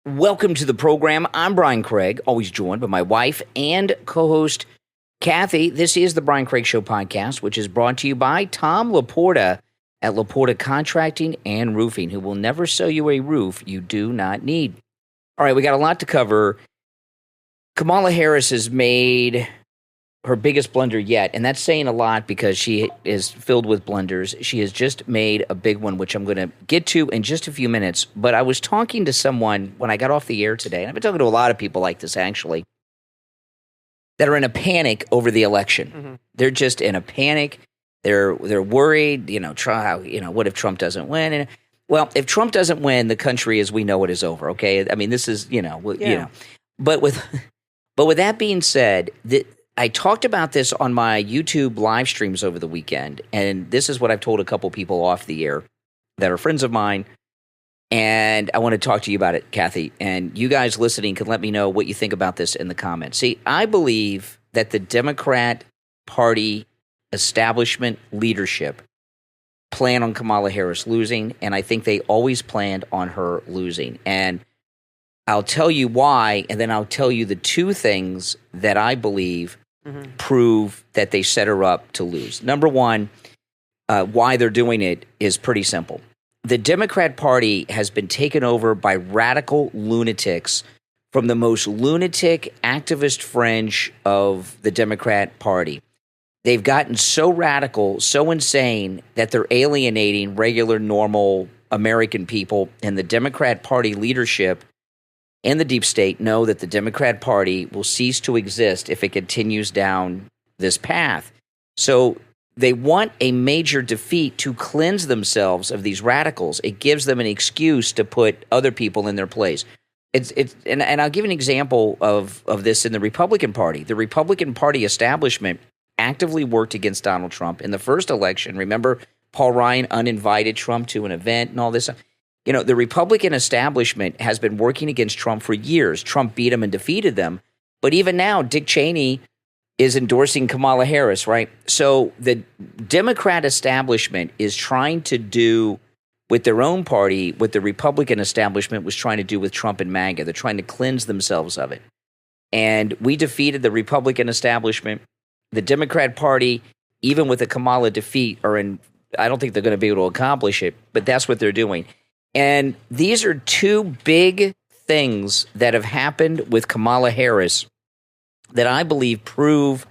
Welcome to the program. I'm Brian Craig, always joined by my wife and co-host Kathy. This is the Brian Craig Show podcast, which is brought to you by Tom Laporta at Laporta Contracting and Roofing, who will never sell you a roof you do not need. All right, we got a lot to cover. Kamala Harris has made her biggest blunder yet, and that's saying a lot because she is filled with blunders. She has just made a big one, which I'm going to get to in just a few minutes. But I was talking to someone when I got off the air today, and I've been talking to a lot of people like this, actually, that are in a panic over the election. Mm-hmm. They're just in a panic. They're worried, what if Trump doesn't win? And, well, if Trump doesn't win, the country as we know it is over, okay? I mean, this is, But with that being said, I talked about this on my YouTube live streams over the weekend, and this is what I've told a couple people off the air that are friends of mine, and I want to talk to you about it, Kathy, and you guys listening can let me know what you think about this in the comments. See, I believe that the Democrat Party establishment leadership plan on Kamala Harris losing, and I think they always planned on her losing, and I'll tell you why, and then I'll tell you the two things that I believe prove that they set her up to lose. Number one, why they're doing it is pretty simple. The Democrat Party has been taken over by radical lunatics from the most lunatic activist fringe of the Democrat Party. They've gotten so radical, so insane, that they're alienating regular, normal American people, and the Democrat Party leadership and the deep state know that the Democrat Party will cease to exist if it continues down this path. So they want a major defeat to cleanse themselves of these radicals. It gives them an excuse to put other people in their place. And I'll give an example of this in the Republican Party. The Republican Party establishment actively worked against Donald Trump in the first election. Remember, Paul Ryan uninvited Trump to an event and all this stuff. The Republican establishment has been working against Trump for years. Trump beat him and defeated them. But even now, Dick Cheney is endorsing Kamala Harris, right? So the Democrat establishment is trying to do with their own party what the Republican establishment was trying to do with Trump and MAGA. They're trying to cleanse themselves of it. And we defeated the Republican establishment. The Democrat Party, even with a Kamala defeat, I don't think they're going to be able to accomplish it, but that's what they're doing. And these are two big things that have happened with Kamala Harris that I believe prove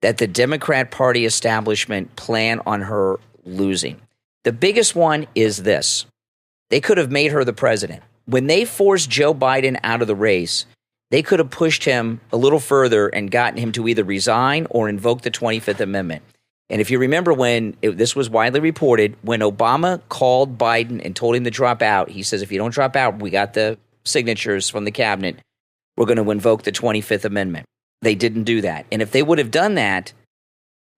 that the Democrat Party establishment plan on her losing. The biggest one is this. They could have made her the president. When they forced Joe Biden out of the race, they could have pushed him a little further and gotten him to either resign or invoke the 25th Amendment. And if you remember this was widely reported, when Obama called Biden and told him to drop out, he says, if you don't drop out, we got the signatures from the cabinet, we're going to invoke the 25th Amendment. They didn't do that. And if they would have done that,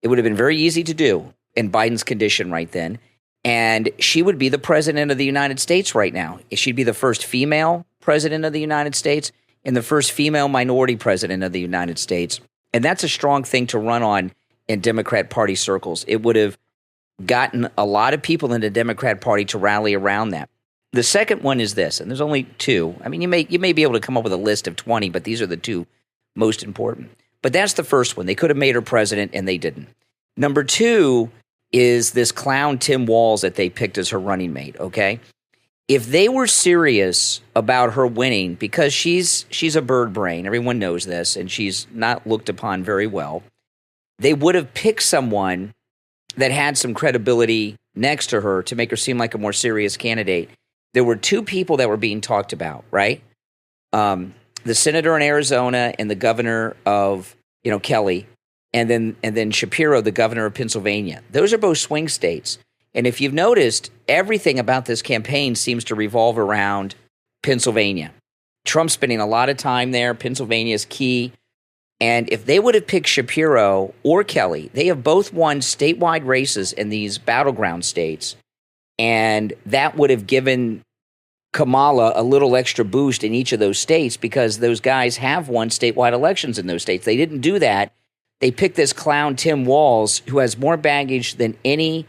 it would have been very easy to do in Biden's condition right then. And she would be the president of the United States right now. She'd be the first female president of the United States and the first female minority president of the United States. And that's a strong thing to run on in Democrat Party circles. It would have gotten a lot of people in the Democrat Party to rally around that. The second one is this, and there's only two. I mean, you may be able to come up with a list of 20, but these are the two most important. But that's the first one. They could have made her president, and they didn't. Number two is this clown Tim Walz that they picked as her running mate, okay? If they were serious about her winning, because she's a bird brain, everyone knows this, and she's not looked upon very well, they would have picked someone that had some credibility next to her to make her seem like a more serious candidate. There were two people that were being talked about, right? The senator in Arizona and the governor of, Kelly, and then Shapiro, the governor of Pennsylvania. Those are both swing states. And if you've noticed, everything about this campaign seems to revolve around Pennsylvania. Trump's spending a lot of time there. Pennsylvania is key. And if they would have picked Shapiro or Kelly, they have both won statewide races in these battleground states. And that would have given Kamala a little extra boost in each of those states because those guys have won statewide elections in those states. They didn't do that. They picked this clown Tim Walz, who has more baggage than any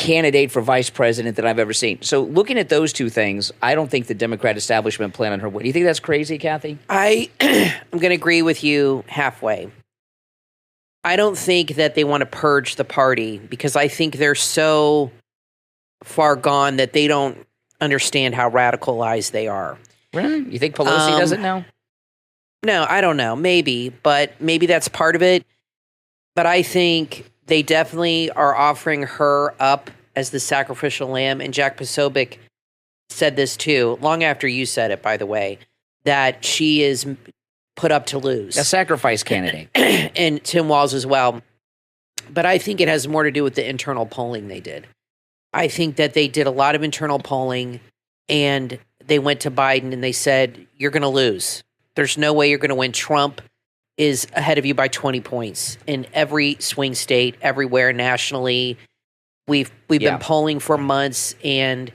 candidate for vice president that I've ever seen. So looking at those two things, I don't think the Democrat establishment plan on her win. You think that's crazy, Kathy? I'm going to agree with you halfway. I don't think that they want to purge the party because I think they're so far gone that they don't understand how radicalized they are. Really? You think Pelosi doesn't know? No, I don't know. Maybe, but maybe that's part of it. But I think they definitely are offering her up as the sacrificial lamb. And Jack Posobiec said this too, long after you said it, by the way, that she is put up to lose. A sacrifice candidate. And Tim Walz as well. But I think it has more to do with the internal polling they did. I think that they did a lot of internal polling and they went to Biden and they said, you're going to lose. There's no way you're going to win. Trump is ahead of you by 20 points in every swing state, everywhere nationally. We've been polling for months, and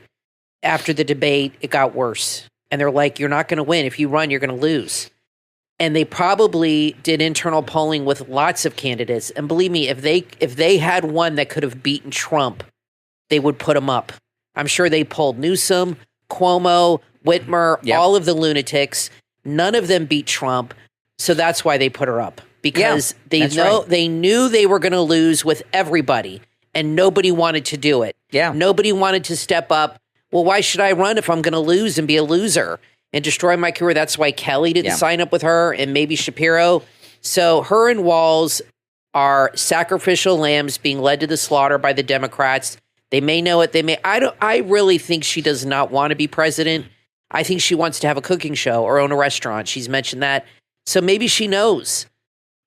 after the debate, it got worse. And they're like, you're not going to win. If you run, you're going to lose. And they probably did internal polling with lots of candidates. And believe me, if they had one that could have beaten Trump, they would put him up. I'm sure they polled Newsom, Cuomo, Whitmer, all of the lunatics. None of them beat Trump. So that's why they put her up, because they knew they were going to lose with everybody, and nobody wanted to do it. Yeah. Nobody wanted to step up. Well, why should I run if I'm going to lose and be a loser and destroy my career? That's why Kelly didn't sign up with her, and maybe Shapiro. So her and Walz are sacrificial lambs being led to the slaughter by the Democrats. They may know it. They may. I really think she does not want to be president. I think she wants to have a cooking show or own a restaurant. She's mentioned that. So maybe she knows.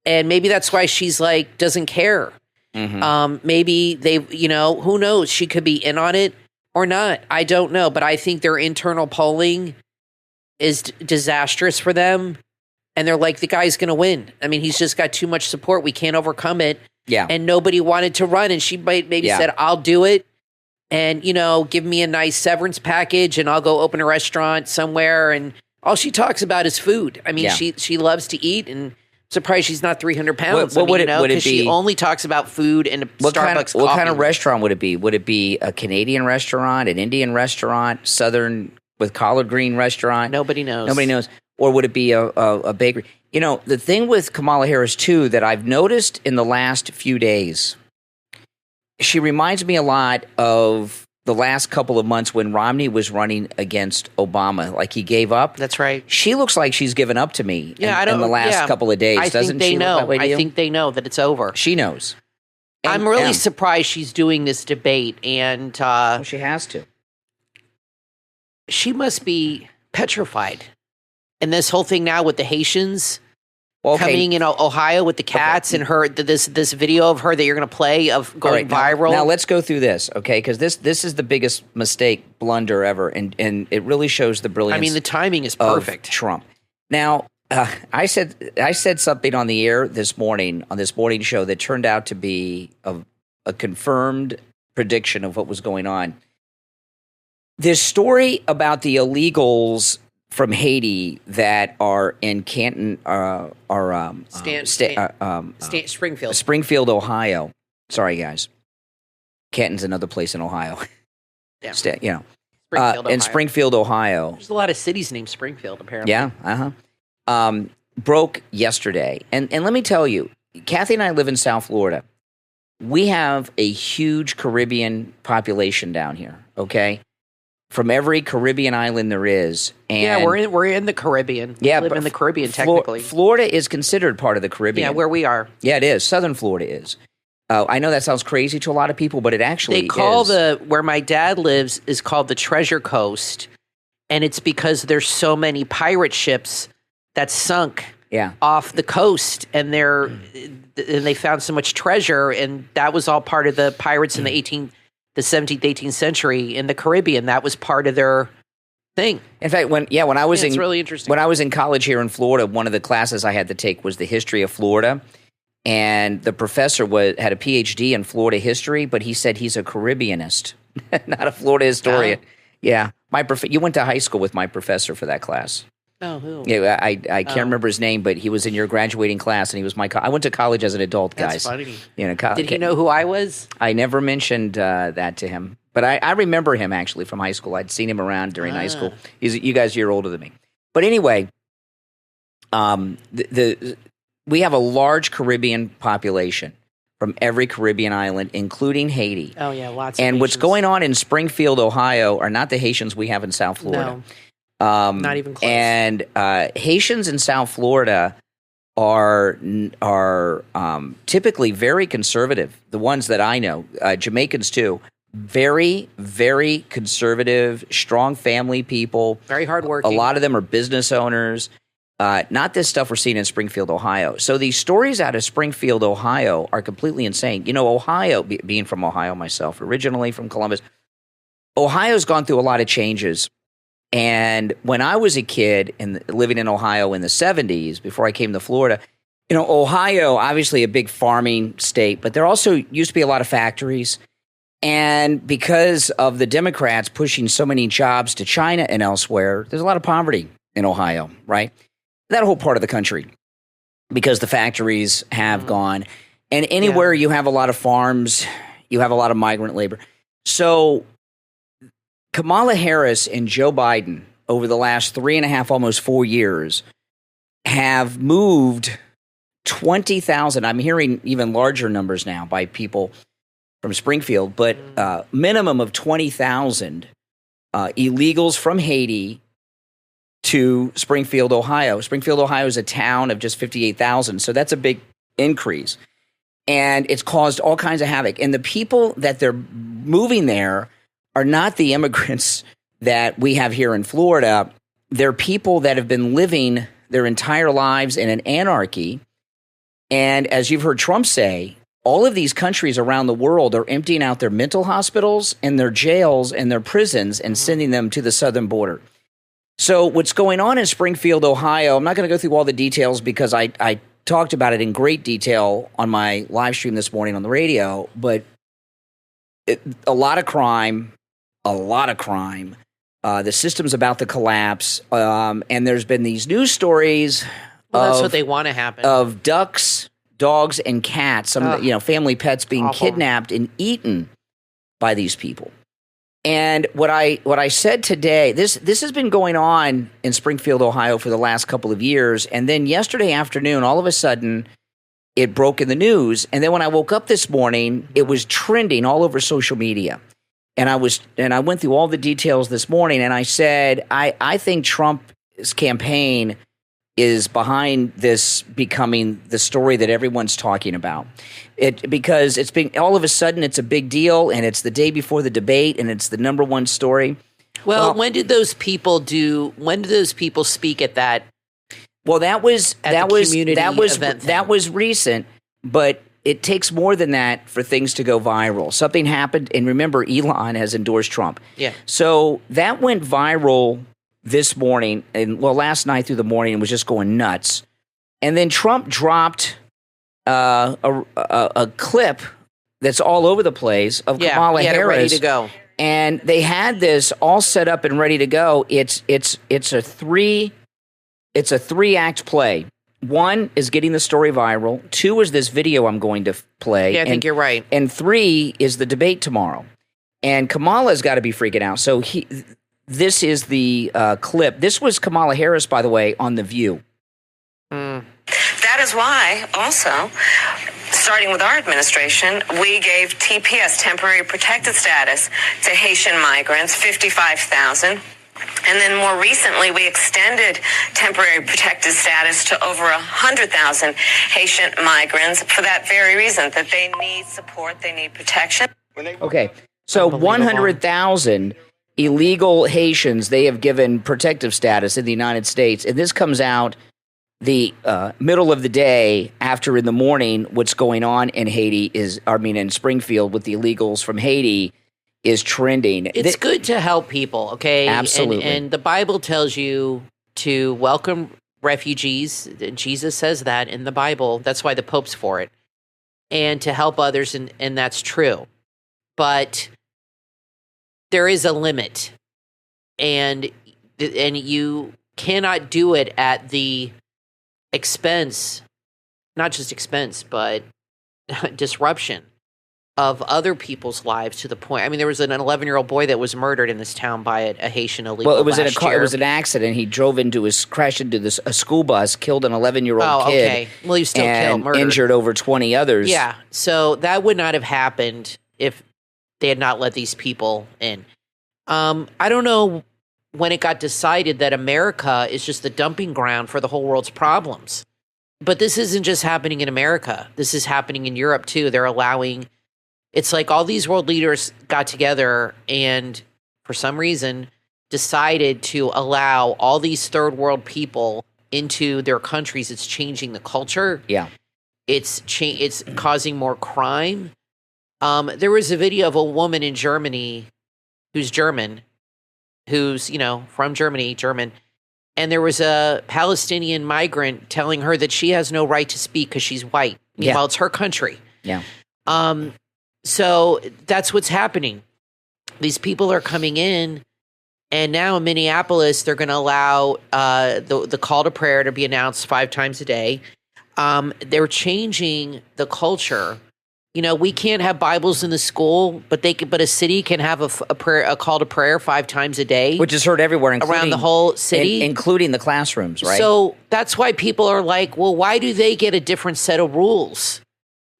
And maybe that's why she's like, doesn't care. Mm-hmm. Maybe they, who knows? She could be in on it or not. I don't know. But I think their internal polling is disastrous for them. And they're like, the guy's going to win. I mean, he's just got too much support. We can't overcome it. Yeah. And nobody wanted to run. And she maybe said, I'll do it. And, give me a nice severance package and I'll go open a restaurant somewhere. And all she talks about is food. I mean, she loves to eat, and I'm surprised she's not 300 pounds. What would it be? She only talks about food and Starbucks coffee. What kind of restaurant would it be? Would it be a Canadian restaurant, an Indian restaurant, Southern with collard green restaurant? Nobody knows. Or would it be a bakery? The thing with Kamala Harris, too, that I've noticed in the last few days, she reminds me a lot of the last couple of months when Romney was running against Obama. Like, he gave up. That's right. She looks like she's given up to me in the last couple of days. Doesn't she look that way to you? I think they know that it's over. She knows. I'm really surprised she's doing this debate. And she has to. She must be petrified. And this whole thing now with the Haitians coming in Ohio with the cats and her this video of her that you're going to play of going viral. Now let's go through this, okay? Because this is the biggest blunder ever, and it really shows the brilliance. I mean, the timing is perfect. Of Trump. Now, I said something on the air this morning on this morning show that turned out to be a confirmed prediction of what was going on. This story about the illegals from Haiti that are in Canton, Springfield, Ohio. Sorry, guys. Canton's another place in Ohio. Yeah. In Springfield, Ohio. There's a lot of cities named Springfield, apparently. Yeah, broke yesterday. And let me tell you, Kathy and I live in South Florida. We have a huge Caribbean population down here, okay? From every Caribbean island there is. And we're in the Caribbean. We live in the Caribbean, technically. Florida is considered part of the Caribbean. Yeah, where we are. Yeah, it is. Southern Florida is. I know that sounds crazy to a lot of people, but it actually is. They call where my dad lives is called the Treasure Coast, and it's because there's so many pirate ships that sunk off the coast, and they found so much treasure, and that was all part of the pirates in the 17th, 18th century in the Caribbean. That was part of their thing. In fact, when I was it's really interesting. When I was in college here in Florida, one of the classes I had to take was the history of Florida, and the professor had a PhD in Florida history, but he said he's a Caribbeanist, not a Florida historian. You went to high school with my professor for that class. Oh, who? Yeah, I can't remember his name, but he was in your graduating class, and he was I went to college as an adult, guys. That's funny. Did he know who I was? I never mentioned that to him, but I remember him actually from high school. I'd seen him around during high school. You guys are a year older than me. But anyway, we have a large Caribbean population from every Caribbean island, including Haiti. Oh, yeah, lots of And Haitians. what's going on in Springfield, Ohio, are not the Haitians we have in South Florida. No, not even close. And Haitians in South Florida are typically very conservative. The ones that I know, Jamaicans too, very, very conservative, strong family people. Very hardworking. A lot of them are business owners. Not this stuff we're seeing in Springfield, Ohio. So these stories out of Springfield, Ohio are completely insane. You know, Ohio, being from Ohio myself, originally from Columbus, Ohio's gone through a lot of changes. And when I was a kid and living in Ohio in the 70s, before I came to Florida, you know, Ohio, obviously a big farming state, but there also used to be a lot of factories. And because of the Democrats pushing so many jobs to China and elsewhere, there's a lot of poverty in Ohio, right? That whole part of the country, because the factories have gone. And anywhere you have a lot of farms, you have a lot of migrant labor. So Kamala Harris and Joe Biden over the last 3.5, almost 4 years have moved 20,000. I'm hearing even larger numbers now by people from Springfield, but minimum of 20,000 illegals from Haiti to Springfield, Ohio. Springfield, Ohio is a town of just 58,000, so that's a big increase. And it's caused all kinds of havoc. And the people that they're moving there are not the immigrants that we have here in Florida. They're people that have been living their entire lives in an anarchy. And as you've heard Trump say, all of these countries around the world are emptying out their mental hospitals and their jails and their prisons and sending them to the southern border. So what's going on in Springfield, Ohio, I'm not going to go through all the details because I talked about it in great detail on my live stream this morning on the radio, but a lot of crime. The system's about to collapse, and there's been these news stories. Well, that's what they want to happen. Of ducks, dogs, and cats, some of the, family pets being kidnapped and eaten by these people. And what I said today, this has been going on in Springfield, Ohio for the last couple of years, and then yesterday afternoon, all of a sudden, it broke in the news, and then when I woke up this morning, it was trending all over social media. And I went through all the details this morning, and I said, I think Trump's campaign is behind this becoming the story that everyone's talking about. Because it's been all of a sudden it's a big deal, and it's the day before the debate, and it's the number one story. Well, when did those people speak at that? Well, that was recent, but it takes more than that for things to go viral. Something happened, and remember, Elon has endorsed Trump. Yeah. So that went viral this morning, and last night through the morning, and was just going nuts. And then Trump dropped a clip that's all over the place of Kamala Harris, ready to go. And they had this all set up and ready to go. It's a three-act play. One is getting the story viral. Two is this video I'm going to play. Yeah, I think you're right. And three is the debate tomorrow. And Kamala's got to be freaking out. So this is the clip. This was Kamala Harris, by the way, on The View. That is why, also, starting with our administration, we gave TPS, temporary protected status, to Haitian migrants, 55,000. And then more recently, we extended temporary protected status to over 100,000 Haitian migrants for that very reason, that they need support, they need protection. Okay, so 100,000 illegal Haitians, they have given protective status in the United States. And this comes out the middle of the day after in the morning what's going on in in Springfield with the illegals from Haiti is trending. It's good to help people, okay? Absolutely. And the Bible tells you to welcome refugees. Jesus says that in the Bible. That's why the Pope's for it. And to help others, and that's true. But there is a limit. And you cannot do it at the expense, not just expense, but disruption of other people's lives to the point. I mean, there was an 11-year-old boy that was murdered in this town by a Haitian illegal. Well, it was in a car. Year. It was an accident. He crashed into a school bus, killed an 11-year-old kid. Okay. Well, he was still killed, murdered. Injured over 20 others. Yeah. So that would not have happened if they had not let these people in. I don't know when it got decided that America is just the dumping ground for the whole world's problems. But this isn't just happening in America. This is happening in Europe, too. They're allowing... It's like all these world leaders got together and, for some reason, decided to allow all these third world people into their countries. It's changing the culture. Yeah. It's causing more crime. There was a video of a woman in Germany who's German, from Germany, German. And there was a Palestinian migrant telling her that she has no right to speak because she's white. Meanwhile, it's her country. Yeah. So that's what's happening. These people are coming in, and now in Minneapolis, they're going to allow the call to prayer to be announced 5 times a day. They're changing the culture. We can't have Bibles in the school, but a city can have a call to prayer 5 times a day, which is heard everywhere, around the whole city, including the classrooms, right? So that's why people are like, well, why do they get a different set of rules?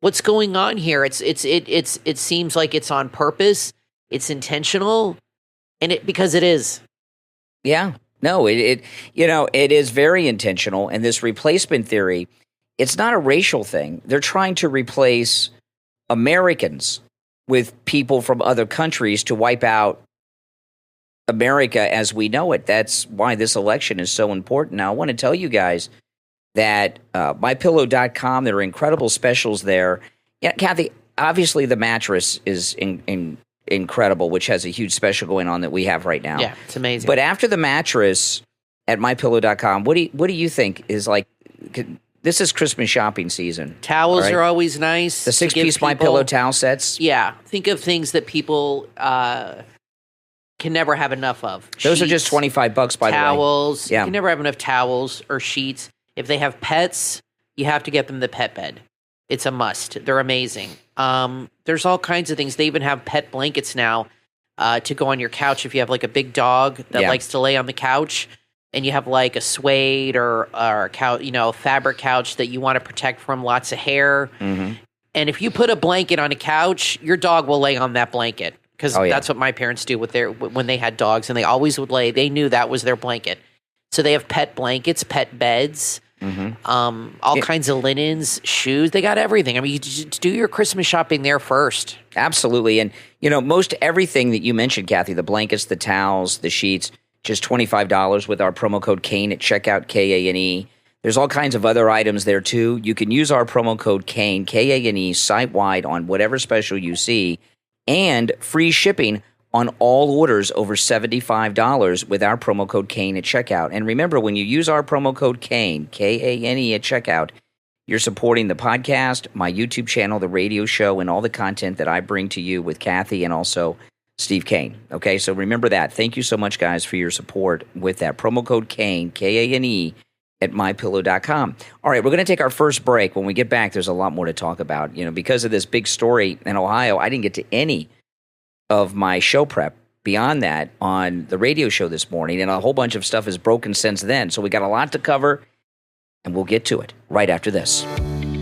What's going on here? It seems like it's on purpose. It's intentional, because it is. Yeah. No, it is very intentional. And this replacement theory, it's not a racial thing. They're trying to replace Americans with people from other countries to wipe out America as we know it. That's why this election is so important. Now, I want to tell you guys that MyPillow.com, there are incredible specials there. Yeah, Kathy, obviously the mattress is incredible, which has a huge special going on that we have right now. Yeah, it's amazing. But after the mattress at MyPillow.com, what do you think is like? This is Christmas shopping season. Towels are always nice. The 6-piece MyPillow towel sets. Yeah, think of things that people can never have enough of. Those are just $25, by the way. Towels. Yeah. You can never have enough towels or sheets. If they have pets, you have to get them the pet bed. It's a must. They're amazing. There's all kinds of things. They even have pet blankets now to go on your couch if you have like a big dog that likes to lay on the couch, and you have like a suede or a couch, a fabric couch that you want to protect from lots of hair. Mm-hmm. And if you put a blanket on a couch, your dog will lay on that blanket, because that's what my parents do when they had dogs, and they always would lay. They knew that was their blanket. So they have pet blankets, pet beds, all kinds of linens, shoes. They got everything. I mean, you just do your Christmas shopping there first. Absolutely. And, most everything that you mentioned, Kathy, the blankets, the towels, the sheets, just $25 with our promo code Kane at checkout, Kane. There's all kinds of other items there, too. You can use our promo code Kane, Kane, site-wide on whatever special you see, and free shipping on all orders over $75 with our promo code Kane at checkout. And remember, when you use our promo code Kane, Kane at checkout, you're supporting the podcast, my YouTube channel, the radio show, and all the content that I bring to you with Kathy and also Steve Kane. Okay, so remember that. Thank you so much, guys, for your support with that. Promo code Kane, Kane, at MyPillow.com. All right, we're going to take our first break. When we get back, there's a lot more to talk about. Because of this big story in Ohio, I didn't get to any of my show prep beyond that on the radio show this morning, and a whole bunch of stuff is broken since then. So we got a lot to cover, and we'll get to it right after this.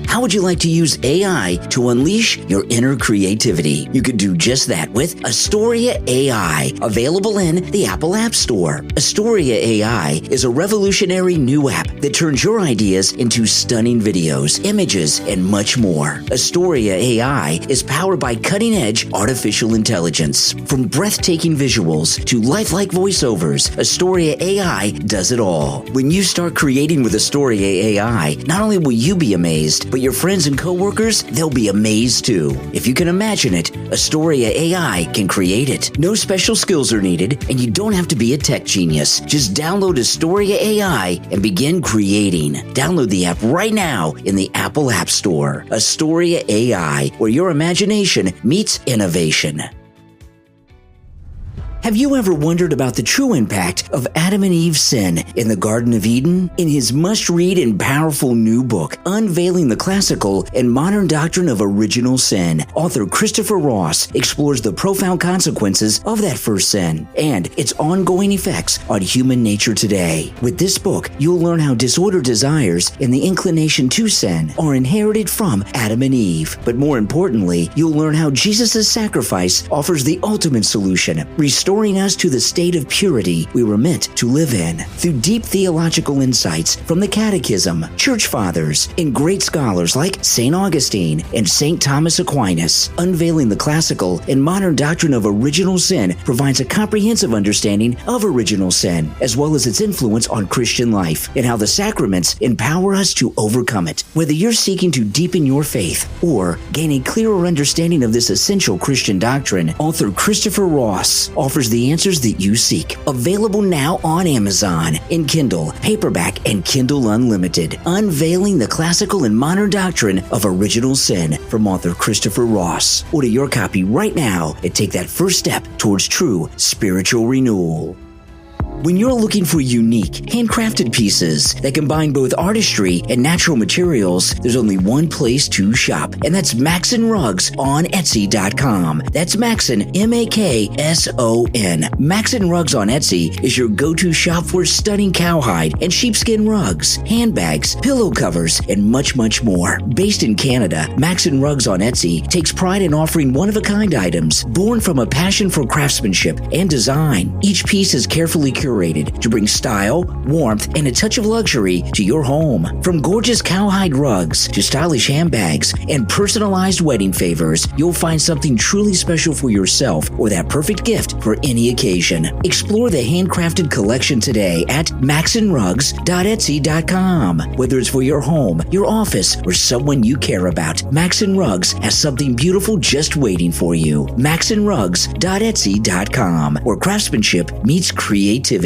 How would you like to use AI to unleash your inner creativity? You could do just that with Astoria AI, available in the Apple App Store. Astoria AI is a revolutionary new app that turns your ideas into stunning videos, images, and much more. Astoria AI is powered by cutting-edge artificial intelligence. From breathtaking visuals to lifelike voiceovers, Astoria AI does it all. When you start creating with Astoria AI, not only will you be amazed, but your friends and coworkers, they'll be amazed too. If you can imagine it, Astoria AI can create it. No special skills are needed, and you don't have to be a tech genius. Just download Astoria AI and begin creating. Download the app right now in the Apple App Store. Astoria AI, where your imagination meets innovation. Have you ever wondered about the true impact of Adam and Eve's sin in the Garden of Eden? In his must-read and powerful new book, Unveiling the Classical and Modern Doctrine of Original Sin, author Christopher Ross explores the profound consequences of that first sin and its ongoing effects on human nature today. With this book, you'll learn how disordered desires and the inclination to sin are inherited from Adam and Eve. But more importantly, you'll learn how Jesus' sacrifice offers the ultimate solution, restoring us to the state of purity we were meant to live in. Through deep theological insights from the Catechism, Church Fathers, and great scholars like St. Augustine and St. Thomas Aquinas, Unveiling the Classical and Modern Doctrine of Original Sin provides a comprehensive understanding of original sin, as well as its influence on Christian life and how the sacraments empower us to overcome it. Whether you're seeking to deepen your faith or gain a clearer understanding of this essential Christian doctrine, author Christopher Ross offers the answers that you seek. Available now on Amazon in Kindle, paperback, and Kindle Unlimited. Unveiling the Classical and Modern Doctrine of Original Sin from author Christopher Ross. Order your copy right now and take that first step towards true spiritual renewal. When you're looking for unique, handcrafted pieces that combine both artistry and natural materials, there's only one place to shop, and that's Maxon Rugs on Etsy.com. That's Maxon, M-A-K-S-O-N. Maxon Rugs on Etsy is your go-to shop for stunning cowhide and sheepskin rugs, handbags, pillow covers, and much, much more. Based in Canada, Maxon Rugs on Etsy takes pride in offering one-of-a-kind items born from a passion for craftsmanship and design. Each piece is carefully curated to bring style, warmth, and a touch of luxury to your home. From gorgeous cowhide rugs to stylish handbags and personalized wedding favors, you'll find something truly special for yourself or that perfect gift for any occasion. Explore the handcrafted collection today at maxonrugs.etsy.com. Whether it's for your home, your office, or someone you care about, Maxon Rugs has something beautiful just waiting for you. maxonrugs.etsy.com, where craftsmanship meets creativity.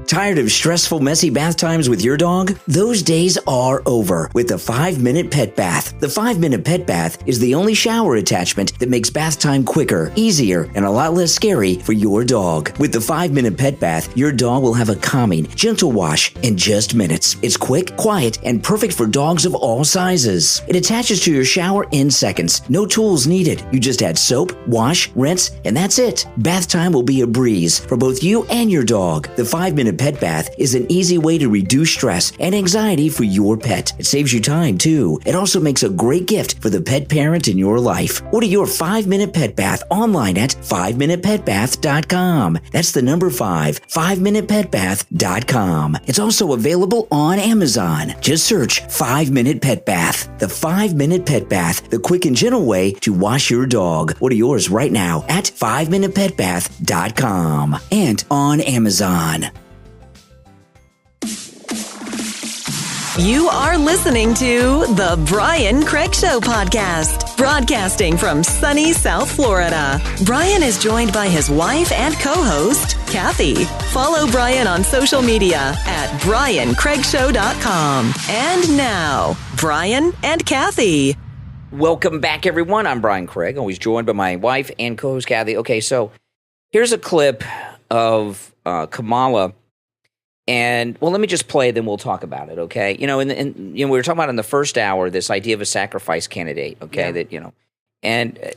Tired of stressful, messy bath times with your dog? Those days are over with the 5-Minute Pet Bath. The 5-Minute Pet Bath is the only shower attachment that makes bath time quicker, easier, and a lot less scary for your dog. With the 5-Minute Pet Bath, your dog will have a calming, gentle wash in just minutes. It's quick, quiet, and perfect for dogs of all sizes. It attaches to your shower in seconds. No tools needed. You just add soap, wash, rinse, and that's it. Bath time will be a breeze for both you and your dog. The 5-Minute Pet Bath is an easy way to reduce stress and anxiety for your pet. It saves you time, too. It also makes a great gift for the pet parent in your life. Order your 5-Minute Pet Bath online at 5minutepetbath.com. That's the number 5, 5minutepetbath.com. It's also available on Amazon. Just search 5-Minute Pet Bath. The 5-Minute Pet Bath, the quick and gentle way to wash your dog. Order yours right now at 5minutepetbath.com and on Amazon. You are listening to The Brian Craig Show podcast, broadcasting from sunny South Florida. Brian is joined by his wife and co-host, Kathy. Follow Brian on social media at BrianCraigShow.com. And now, Brian and Kathy. Welcome back, everyone. I'm Brian Craig, always joined by my wife and co-host, Kathy. Okay, so here's a clip of Kamala. And, well, let me just play, then we'll talk about it, okay? You know, we were talking about in the first hour this idea of a sacrifice candidate, okay? Yeah. That, you know, and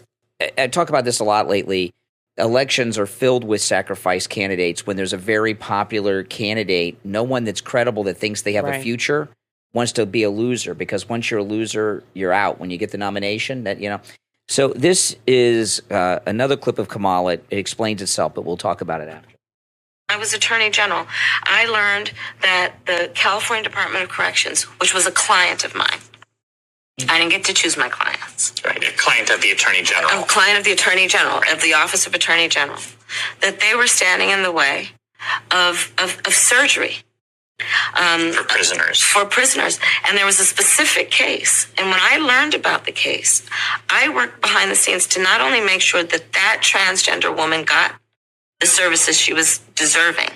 I talk about this a lot lately. Elections are filled with sacrifice candidates. When there's a very popular candidate, no one that's credible that thinks they have a future wants to be a loser, because once you're a loser, you're out. When you get the nomination, that, you know. So this is another clip of Kamala. It explains itself, but we'll talk about it after. I was Attorney General. I learned that the California Department of Corrections, which was a client of mine, I didn't get to choose my clients. Right, a client of the Attorney General. A client of the Attorney General, of the Office of Attorney General, that they were standing in the way of surgery. For prisoners. For prisoners. And there was a specific case. And when I learned about the case, I worked behind the scenes to not only make sure that that transgender woman got the services she was deserving.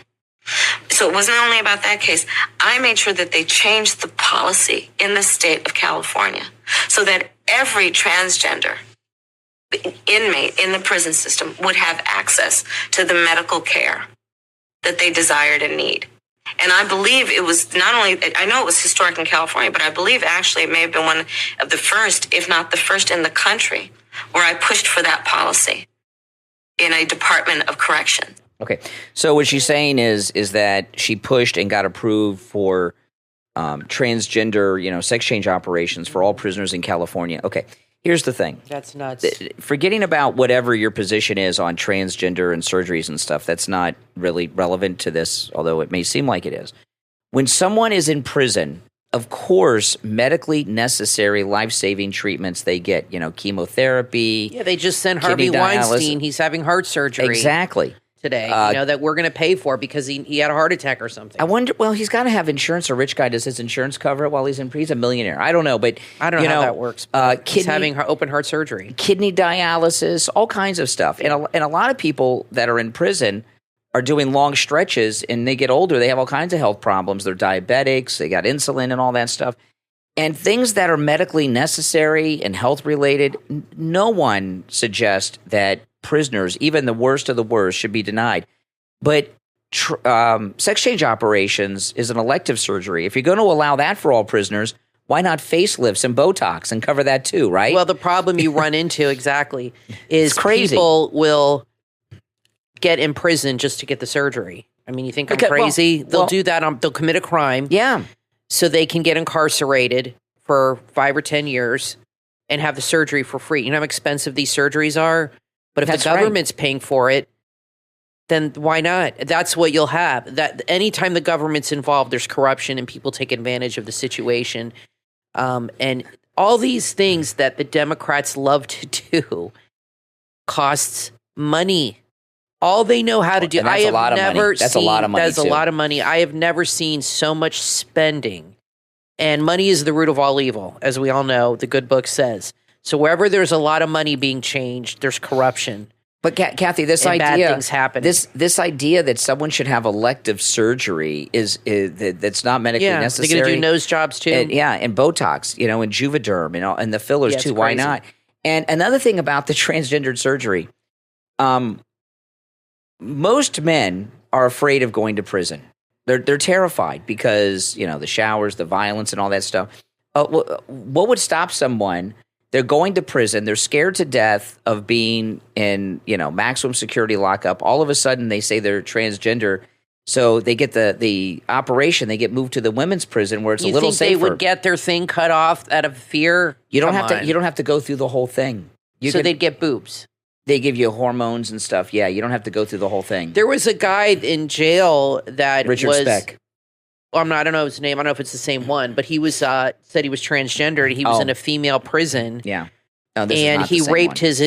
So it wasn't only about that case. I made sure that they changed the policy in the state of California so that every transgender inmate in the prison system would have access to the medical care that they desired and need. And I believe it was not only, I know it was historic in California, but I believe actually it may have been one of the first, if not the first in the country, where I pushed for that policy in a Department of Correction. Okay. So what she's saying is that she pushed and got approved for transgender, sex change operations for all prisoners in California. Okay. Here's the thing. That's nuts. Forgetting about whatever your position is on transgender and surgeries and stuff, that's not really relevant to this, although it may seem like it is. When someone is in prison, of course, medically necessary life-saving treatments they get, chemotherapy. Yeah, they just sent Harvey Weinstein. He's having heart surgery. Exactly. Today, that we're going to pay for because he had a heart attack or something. I wonder, well, he's got to have insurance. A rich guy, does his insurance cover it while he's in prison? He's a millionaire. I don't know, but I don't know how that works. He's having open heart surgery. Kidney dialysis, all kinds of stuff. And a lot of people that are in prison are doing long stretches, and they get older. They have all kinds of health problems. They're diabetics. They got insulin and all that stuff. And things that are medically necessary and health-related, no one suggests that prisoners, even the worst of the worst, should be denied. But sex change operations is an elective surgery. If you're going to allow that for all prisoners, why not facelifts and Botox and cover that too, right? Well, the problem you run into exactly is crazy. People will get in prison just to get the surgery. I mean, you think I'm crazy? They'll do that. They'll commit a crime. Yeah. So they can get incarcerated for 5 or 10 years and have the surgery for free. You know how expensive these surgeries are? But if the government's paying for it, then why not? That's what you'll have. That anytime the government's involved, there's corruption and people take advantage of the situation. And all these things that the Democrats love to do costs money. All they know how to do. I have never seen. That's a lot of money. That's a lot of money. I have never seen so much spending. And money is the root of all evil, as we all know. The good book says. So wherever there's a lot of money being changed, there's corruption. But Kathy, this idea, bad things happen. This idea that someone should have elective surgery that's not medically necessary. They're going to do nose jobs too. And Botox, and Juvederm, and the fillers too. Why not? And another thing about the transgendered surgery, most men are afraid of going to prison. They're terrified because the showers, the violence, and all that stuff. What would stop someone? They're going to prison. They're scared to death of being in, maximum security lockup. All of a sudden, they say they're transgender, so they get the operation. They get moved to the women's prison where it's a little safer. You think they would get their thing cut off out of fear? You don't have to go through the whole thing. They'd get boobs. They give you hormones and stuff. Yeah, you don't have to go through the whole thing. There was a guy in jail that Richard Speck. I don't know his name. I don't know if it's the same one, but he was said he was transgender. He was in a female prison. Yeah. And he raped his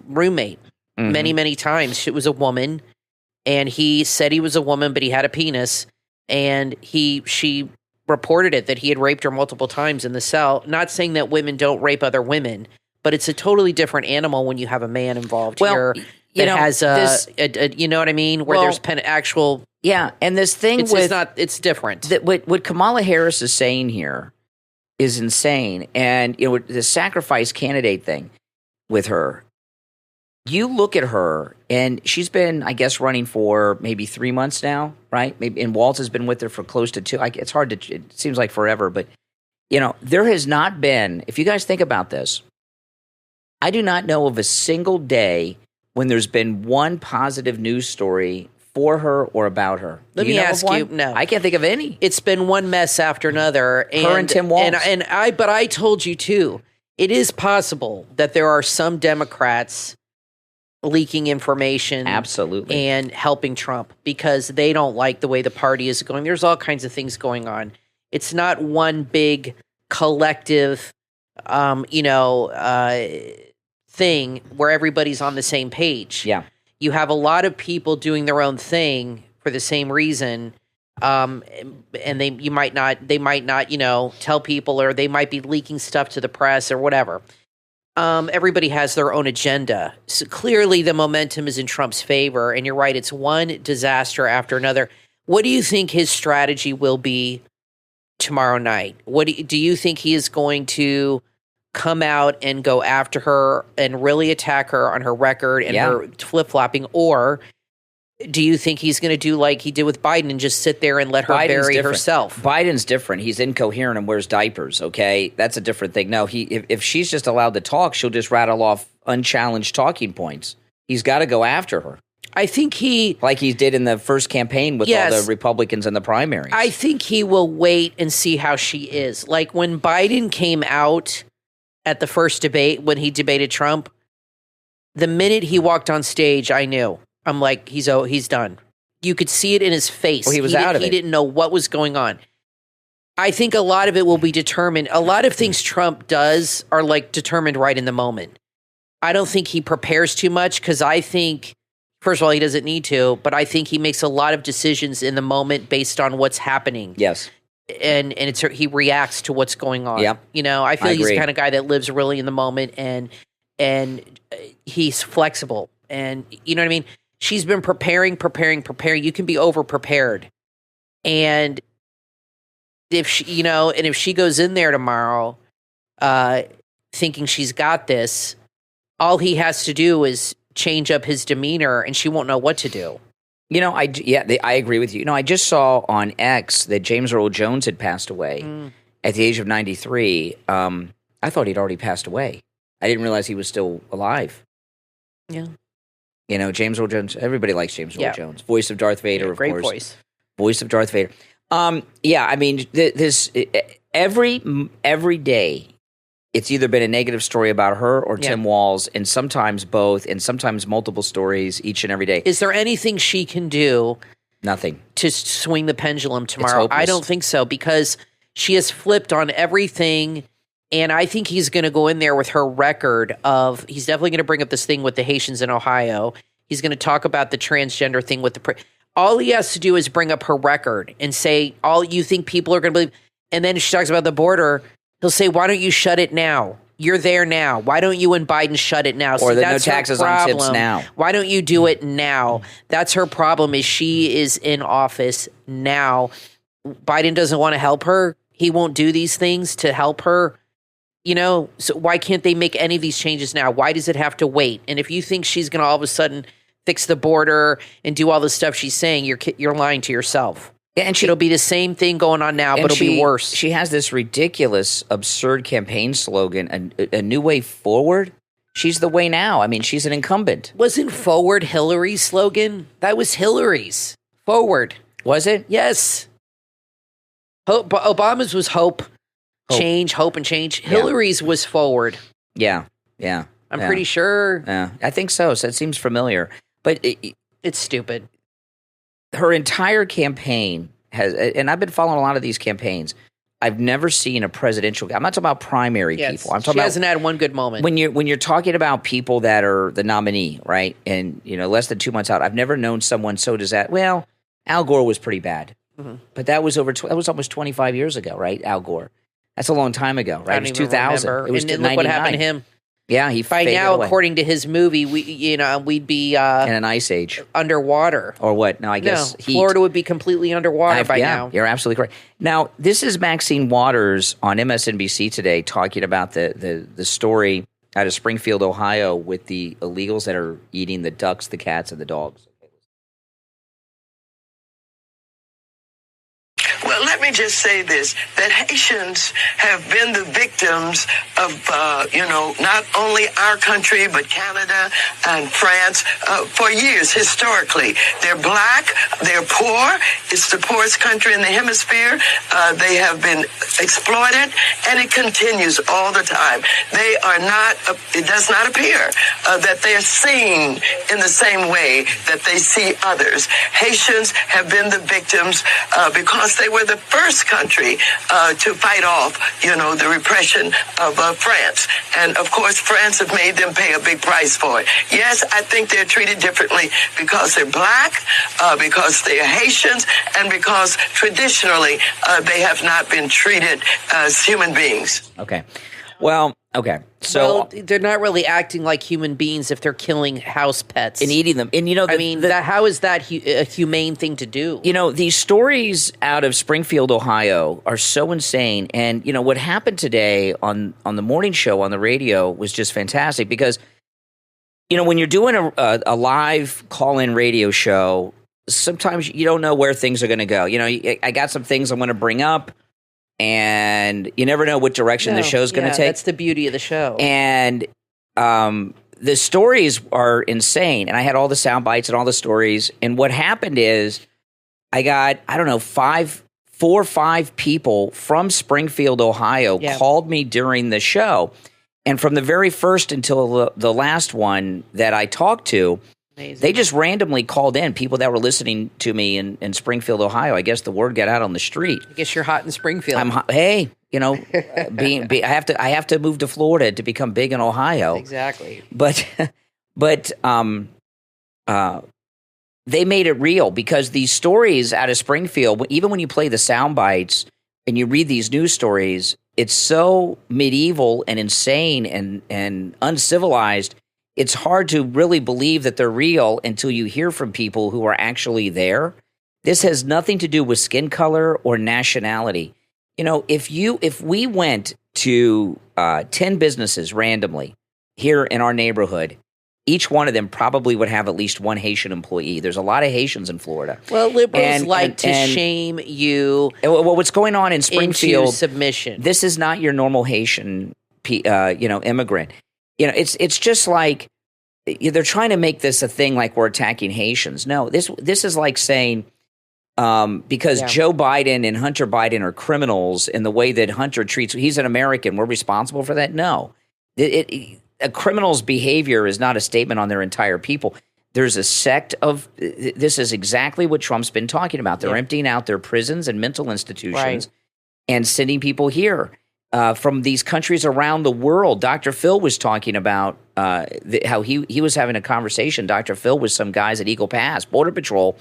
roommate, many, many times. She was a woman, and he said he was a woman, but he had a penis. And she reported it that he had raped her multiple times in the cell. Not saying that women don't rape other women, but it's a totally different animal when you have a man involved here that has you know what I mean, where there's actual. Yeah, and this thing it's different. What Kamala Harris is saying here is insane. And the sacrifice candidate thing with her, you look at her, and she's been, I guess, running for maybe 3 months now, right? Maybe, and Walt has been with her for close to 2. It's hard to, it seems like forever, but there has not been, if you guys think about this, I do not know of a single day when there's been one positive news story for her or about her. Let me ask you, no. I can't think of any. It's been one mess after another. Her and Tim Walz. But I told you too, it is possible that there are some Democrats leaking information. Absolutely. And helping Trump because they don't like the way the party is going. There's all kinds of things going on. It's not one big collective, thing where everybody's on the same page. Yeah. You have a lot of people doing their own thing for the same reason, and they might not, tell people, or they might be leaking stuff to the press or whatever. Everybody has their own agenda. So clearly the momentum is in Trump's favor, and you're right, it's one disaster after another. What do you think his strategy will be tomorrow night? Do you think he is going to come out and go after her and really attack her on her record and her flip-flopping, or do you think he's going to do like he did with Biden and just sit there and let her bury herself? Biden's different. He's incoherent and wears diapers, okay? That's a different thing. No, if she's just allowed to talk, she'll just rattle off unchallenged talking points. He's got to go after her. I think like he did in the first campaign with all the Republicans in the primaries. I think he will wait and see how she is. Like when Biden came out at the first debate, when he debated Trump, the minute he walked on stage, I knew. I'm like, he's done. You could see it in his face. Well, he was out of it. He didn't know what was going on. I think a lot of it will be determined. A lot of things Trump does are like determined right in the moment. I don't think he prepares too much because I think, first of all, he doesn't need to, but I think he makes a lot of decisions in the moment based on what's happening. Yes. And he reacts to what's going on. Yep. You know, I feel he's the kind of guy that lives really in the moment and he's flexible. And you know what I mean? She's been preparing. You can be over prepared. And if she goes in there tomorrow thinking she's got this, all he has to do is change up his demeanor and she won't know what to do. You know, I agree with you. You know, I just saw on X that James Earl Jones had passed away at the age of 93. I thought he'd already passed away. I didn't realize he was still alive. Yeah. You know, James Earl Jones, every likes James Earl Jones. Voice of Darth Vader, of great course. Voice. Voice of Darth Vader. I mean, this every day, it's either been a negative story about her or Tim Walz, and sometimes both, and sometimes multiple stories each and every day. Is there anything she can do? Nothing. To swing the pendulum tomorrow? I don't think so, because she has flipped on everything, and I think he's going to go in there with her record of, he's definitely going to bring up this thing with the Haitians in Ohio. He's going to talk about the transgender thing with all he has to do is bring up her record and say, all you think people are going to believe, and then she talks about the border, he'll say, why don't you shut it now? You're there now. Why don't you and Biden shut it now? Or no taxes on tips now. Why don't you do it now? That's her problem, is she is in office now. Biden doesn't want to help her. He won't do these things to help her. You know, so why can't they make any of these changes now? Why does it have to wait? And if you think she's going to all of a sudden fix the border and do all the stuff she's saying, you're lying to yourself. Yeah, and it'll be the same thing going on now, but it'll be worse. She has this ridiculous, absurd campaign slogan, a new way forward. She's the way now. I mean, she's an incumbent. Wasn't forward Hillary's slogan? That was Hillary's. Forward. Was it? Yes. Obama's was hope. Change, hope and change. Yeah. Hillary's was forward. Yeah. I'm pretty sure. Yeah, I think so. So it seems familiar. But it's stupid. Her entire campaign has, and I've been following a lot of these campaigns. I've never seen a presidential. I'm not talking about primary people. I'm talking she hasn't had one good moment. When you're talking about people that are the nominee, right? And less than 2 months out, I've never known someone so disastrous. Well, Al Gore was pretty bad, but that was almost 25 years ago, right? Al Gore. That's a long time ago, right? It was 2000. It was and look what happened to him. Yeah, he by now, away. According to his movie, we'd be in an ice age, underwater, or what? No, I guess heat. Florida would be completely underwater by now. You're absolutely correct. Now, this is Maxine Waters on MSNBC today talking about the story out of Springfield, Ohio, with the illegals that are eating the ducks, the cats, and the dogs. Well, let me just say this, that Haitians have been the victims of, not only our country, but Canada and France for years, historically. They're black, they're poor. It's the poorest country in the hemisphere. They have been exploited, and it continues all the time. They are not, it does not appear that they're seen in the same way that they see others. Haitians have been the victims because they were the first country to fight off, the repression of France. And, of course, France have made them pay a big price for it. Yes, I think they're treated differently because they're black, because they're Haitians, and because traditionally they have not been treated as human beings. Okay. Well, Okay, so they're not really acting like human beings if they're killing house pets and eating them. And how is that a humane thing to do? These stories out of Springfield, Ohio, are so insane. And what happened today on the morning show on the radio was just fantastic because when you're doing a live call-in radio show, sometimes you don't know where things are going to go. I got some things I'm going to bring up. And you never know what direction the show's going to take. That's the beauty of the show. And the stories are insane. And I had all the sound bites and all the stories. And what happened is I got, 4 or 5 people from Springfield, Ohio called me during the show. And from the very first until the last one that I talked to, amazing. They just randomly called in, people that were listening to me in Springfield, Ohio. I guess the word got out on the street. I guess you're hot in Springfield. I'm hot. Hey, I have to move to Florida to become big in Ohio. Exactly. But they made it real because these stories out of Springfield, even when you play the sound bites and you read these news stories, it's so medieval and insane and uncivilized. It's hard to really believe that they're real until you hear from people who are actually there. This has nothing to do with skin color or nationality. If we went to 10 businesses randomly here in our neighborhood, each one of them probably would have at least one Haitian employee. There's a lot of Haitians in Florida. Well, liberals like to shame you. Well, what's going on in Springfield? Into submission. This is not your normal Haitian, immigrant. It's just like they're trying to make this a thing like we're attacking Haitians. No, this is like saying because Joe Biden and Hunter Biden are criminals in the way that Hunter treats. He's an American. We're responsible for that. No, a criminal's behavior is not a statement on their entire people. There's a sect of this is exactly what Trump's been talking about. They're emptying out their prisons and mental institutions and sending people here. From these countries around the world. Dr. Phil was talking about how he was having a conversation, Dr. Phil, with some guys at Eagle Pass, Border Patrol,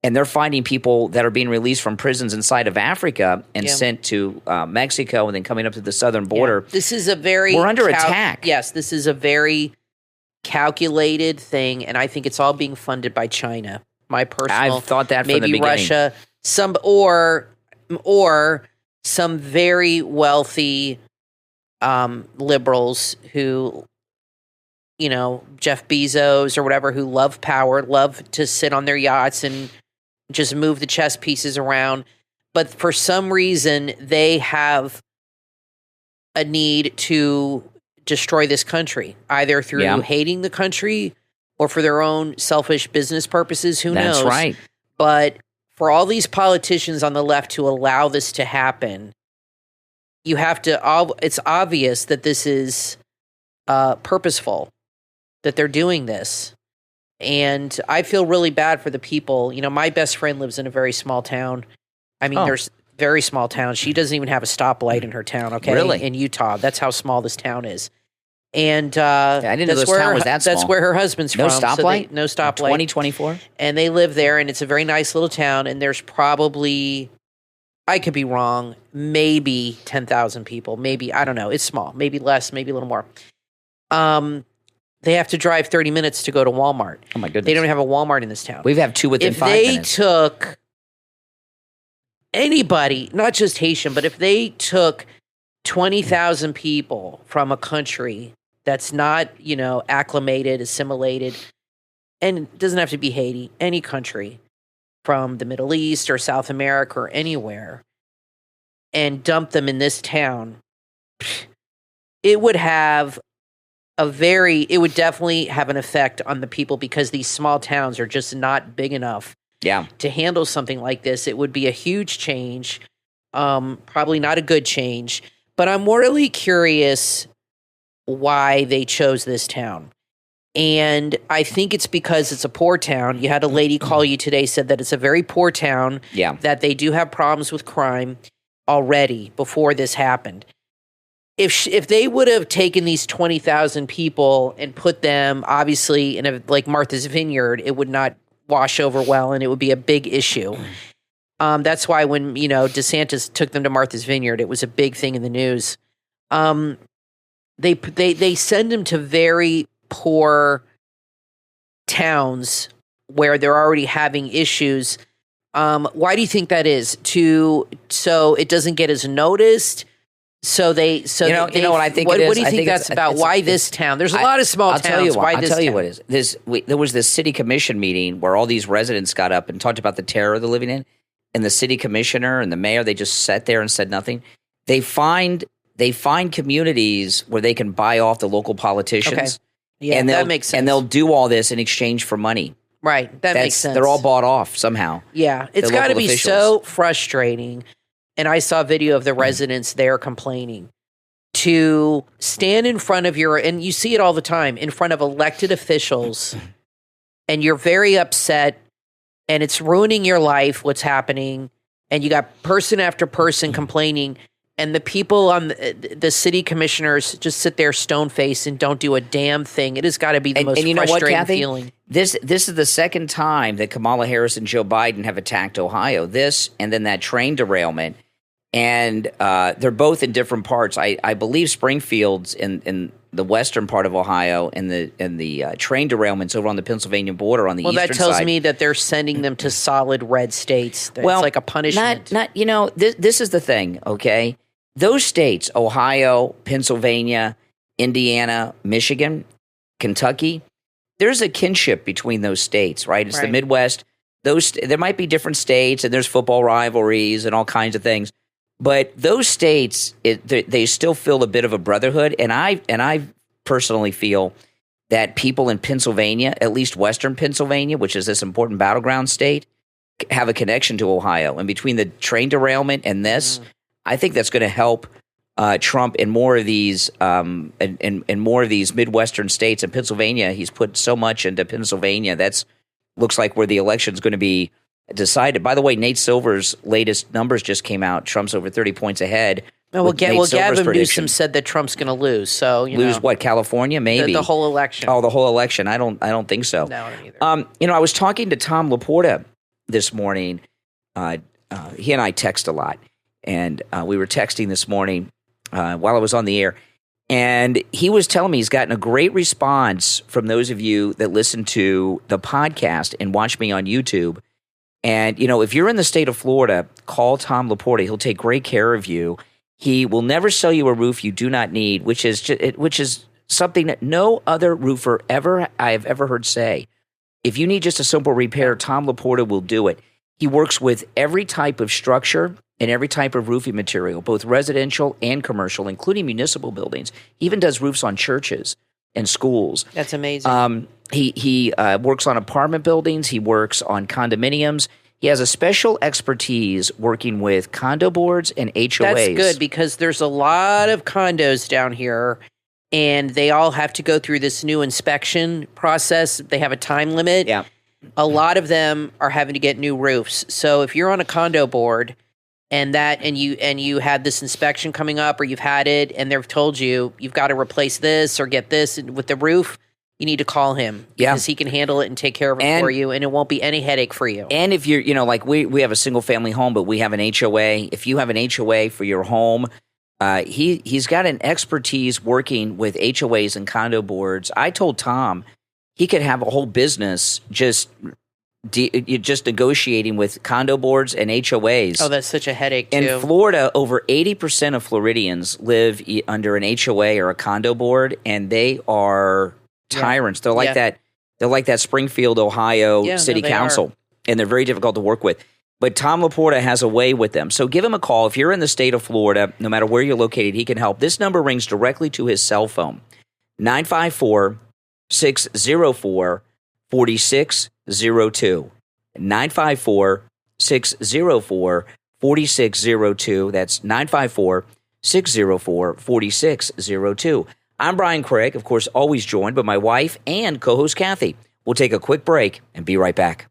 and they're finding people that are being released from prisons inside of Africa and sent to Mexico and then coming up to the southern border. This is a very... We're under attack. Yes, this is a very calculated thing, and I think it's all being funded by China. My personal... I've thought that from the beginning. Maybe Russia, or some very wealthy liberals who, Jeff Bezos or whatever, who love power, love to sit on their yachts and just move the chess pieces around. But for some reason, they have a need to destroy this country, either through hating the country or for their own selfish business purposes. Who knows? That's right. But for all these politicians on the left to allow this to happen, you have to, it's obvious that this is purposeful, that they're doing this. And I feel really bad for the people. My best friend lives in a very small town. I mean, there's very small town. She doesn't even have a stoplight in her town, okay? Really? In Utah. That's how small this town is. And I didn't know this town was that small. That's where her husband's no from. Stoplight? No stoplight. 2024? And they live there, and it's a very nice little town, and there's probably, I could be wrong, maybe 10,000 people. Maybe, I don't know. It's small. Maybe less, maybe a little more. They have to drive 30 minutes to go to Walmart. Oh, my goodness. They don't have a Walmart in this town. We have two within 5 minutes. If they took anybody, not just Haitian, but if they took 20,000 people from a country that's not, acclimated, assimilated, and it doesn't have to be Haiti, any country from the Middle East or South America or anywhere, and dump them in this town, it would definitely have an effect on the people, because these small towns are just not big enough to handle something like this. It would be a huge change, probably not a good change, but I'm really curious why they chose this town. And I think it's because it's a poor town. You had a lady call you today, said that it's a very poor town, that they do have problems with crime already before this happened. If they would have taken these 20,000 people and put them, obviously, in like Martha's Vineyard, it would not wash over well, and it would be a big issue. That's why when, DeSantis took them to Martha's Vineyard, it was a big thing in the news. They send them to very poor towns where they're already having issues. Why do you think that is? So it doesn't get as noticed. You know what I think it is? What do you think that's about? Why this town? There's a lot of small towns. Why this town? I'll tell you what it is. There was this city commission meeting where all these residents got up and talked about the terror they're living in, and the city commissioner and the mayor, they just sat there and said nothing. They find communities where they can buy off the local politicians. Okay. Yeah, and that makes sense. And they'll do all this in exchange for money. Right, that makes sense. They're all bought off somehow. Yeah, it's got to be so frustrating. And I saw a video of the residents there complaining to stand in front of and you see it all the time, in front of elected officials, and you're very upset, and it's ruining your life, what's happening, and you got person after person complaining, and the people on the city commissioners just sit there stone-faced and don't do a damn thing. It has got to be the most frustrating feeling. This is the second time that Kamala Harris and Joe Biden have attacked Ohio. This and then that train derailment. And they're both in different parts. I believe Springfield's in the western part of Ohio, and the train derailments over on the Pennsylvania border on the eastern side. Well, that tells me that they're sending them to solid red states. It's like a punishment. This is the thing, okay? Those states, Ohio, Pennsylvania, Indiana, Michigan, Kentucky, there's a kinship between those states, right? It's the Midwest. There might be different states, and there's football rivalries and all kinds of things. But those states, they still feel a bit of a brotherhood, and I personally feel that people in Pennsylvania, at least Western Pennsylvania, which is this important battleground state, have a connection to Ohio. And between the train derailment and this, I think that's going to help Trump in more of these in more of these Midwestern states. In Pennsylvania, he's put so much into Pennsylvania. That's looks like where the election's going to be decided. By the way, Nate Silver's latest numbers just came out. Trump's over 30 points ahead. Gavin Newsom said that Trump's going to lose. So lose what? California, maybe the whole election. Oh, the whole election. I don't think so. No, I don't either. I was talking to Tom Laporta this morning. He and I text a lot, and we were texting this morning while I was on the air. And he was telling me he's gotten a great response from those of you that listen to the podcast and watch me on YouTube. And, if you're in the state of Florida, call Tom Laporta. He'll take great care of you. He will never sell you a roof you do not need, which is something that no other roofer I have ever heard say. If you need just a simple repair, Tom Laporta will do it. He works with every type of structure and every type of roofing material, both residential and commercial, including municipal buildings. He even does roofs on churches and schools. That's amazing. He works on apartment buildings. He works on condominiums. He has a special expertise working with condo boards and HOAs. That's good because there's a lot of condos down here, and they all have to go through this new inspection process. They have a time limit. Yeah. A lot of them are having to get new roofs. So if you're on a condo board and you had this inspection coming up, or you've had it and they've told you you've got to replace this or get this with the roof, you need to call him because he can handle it and take care of it for you, and it won't be any headache for you. And if you're, like we have a single family home, but we have an HOA. If you have an HOA for your home, he's got an expertise working with HOAs and condo boards. I told Tom he could have a whole business just negotiating with condo boards and HOAs. Oh, that's such a headache, too. In Florida, over 80% of Floridians live under an HOA or a condo board, and they are tyrants. They're like that. They're like that Springfield, Ohio city council, and they're very difficult to work with. But Tom Laporta has a way with them. So give him a call. If you're in the state of Florida, no matter where you're located, he can help. This number rings directly to his cell phone, 954-604-4602. 954-604-4602. That's 954-604-4602. I'm Brian Craig, of course, always joined by my wife and co-host Kathy. We'll take a quick break and be right back.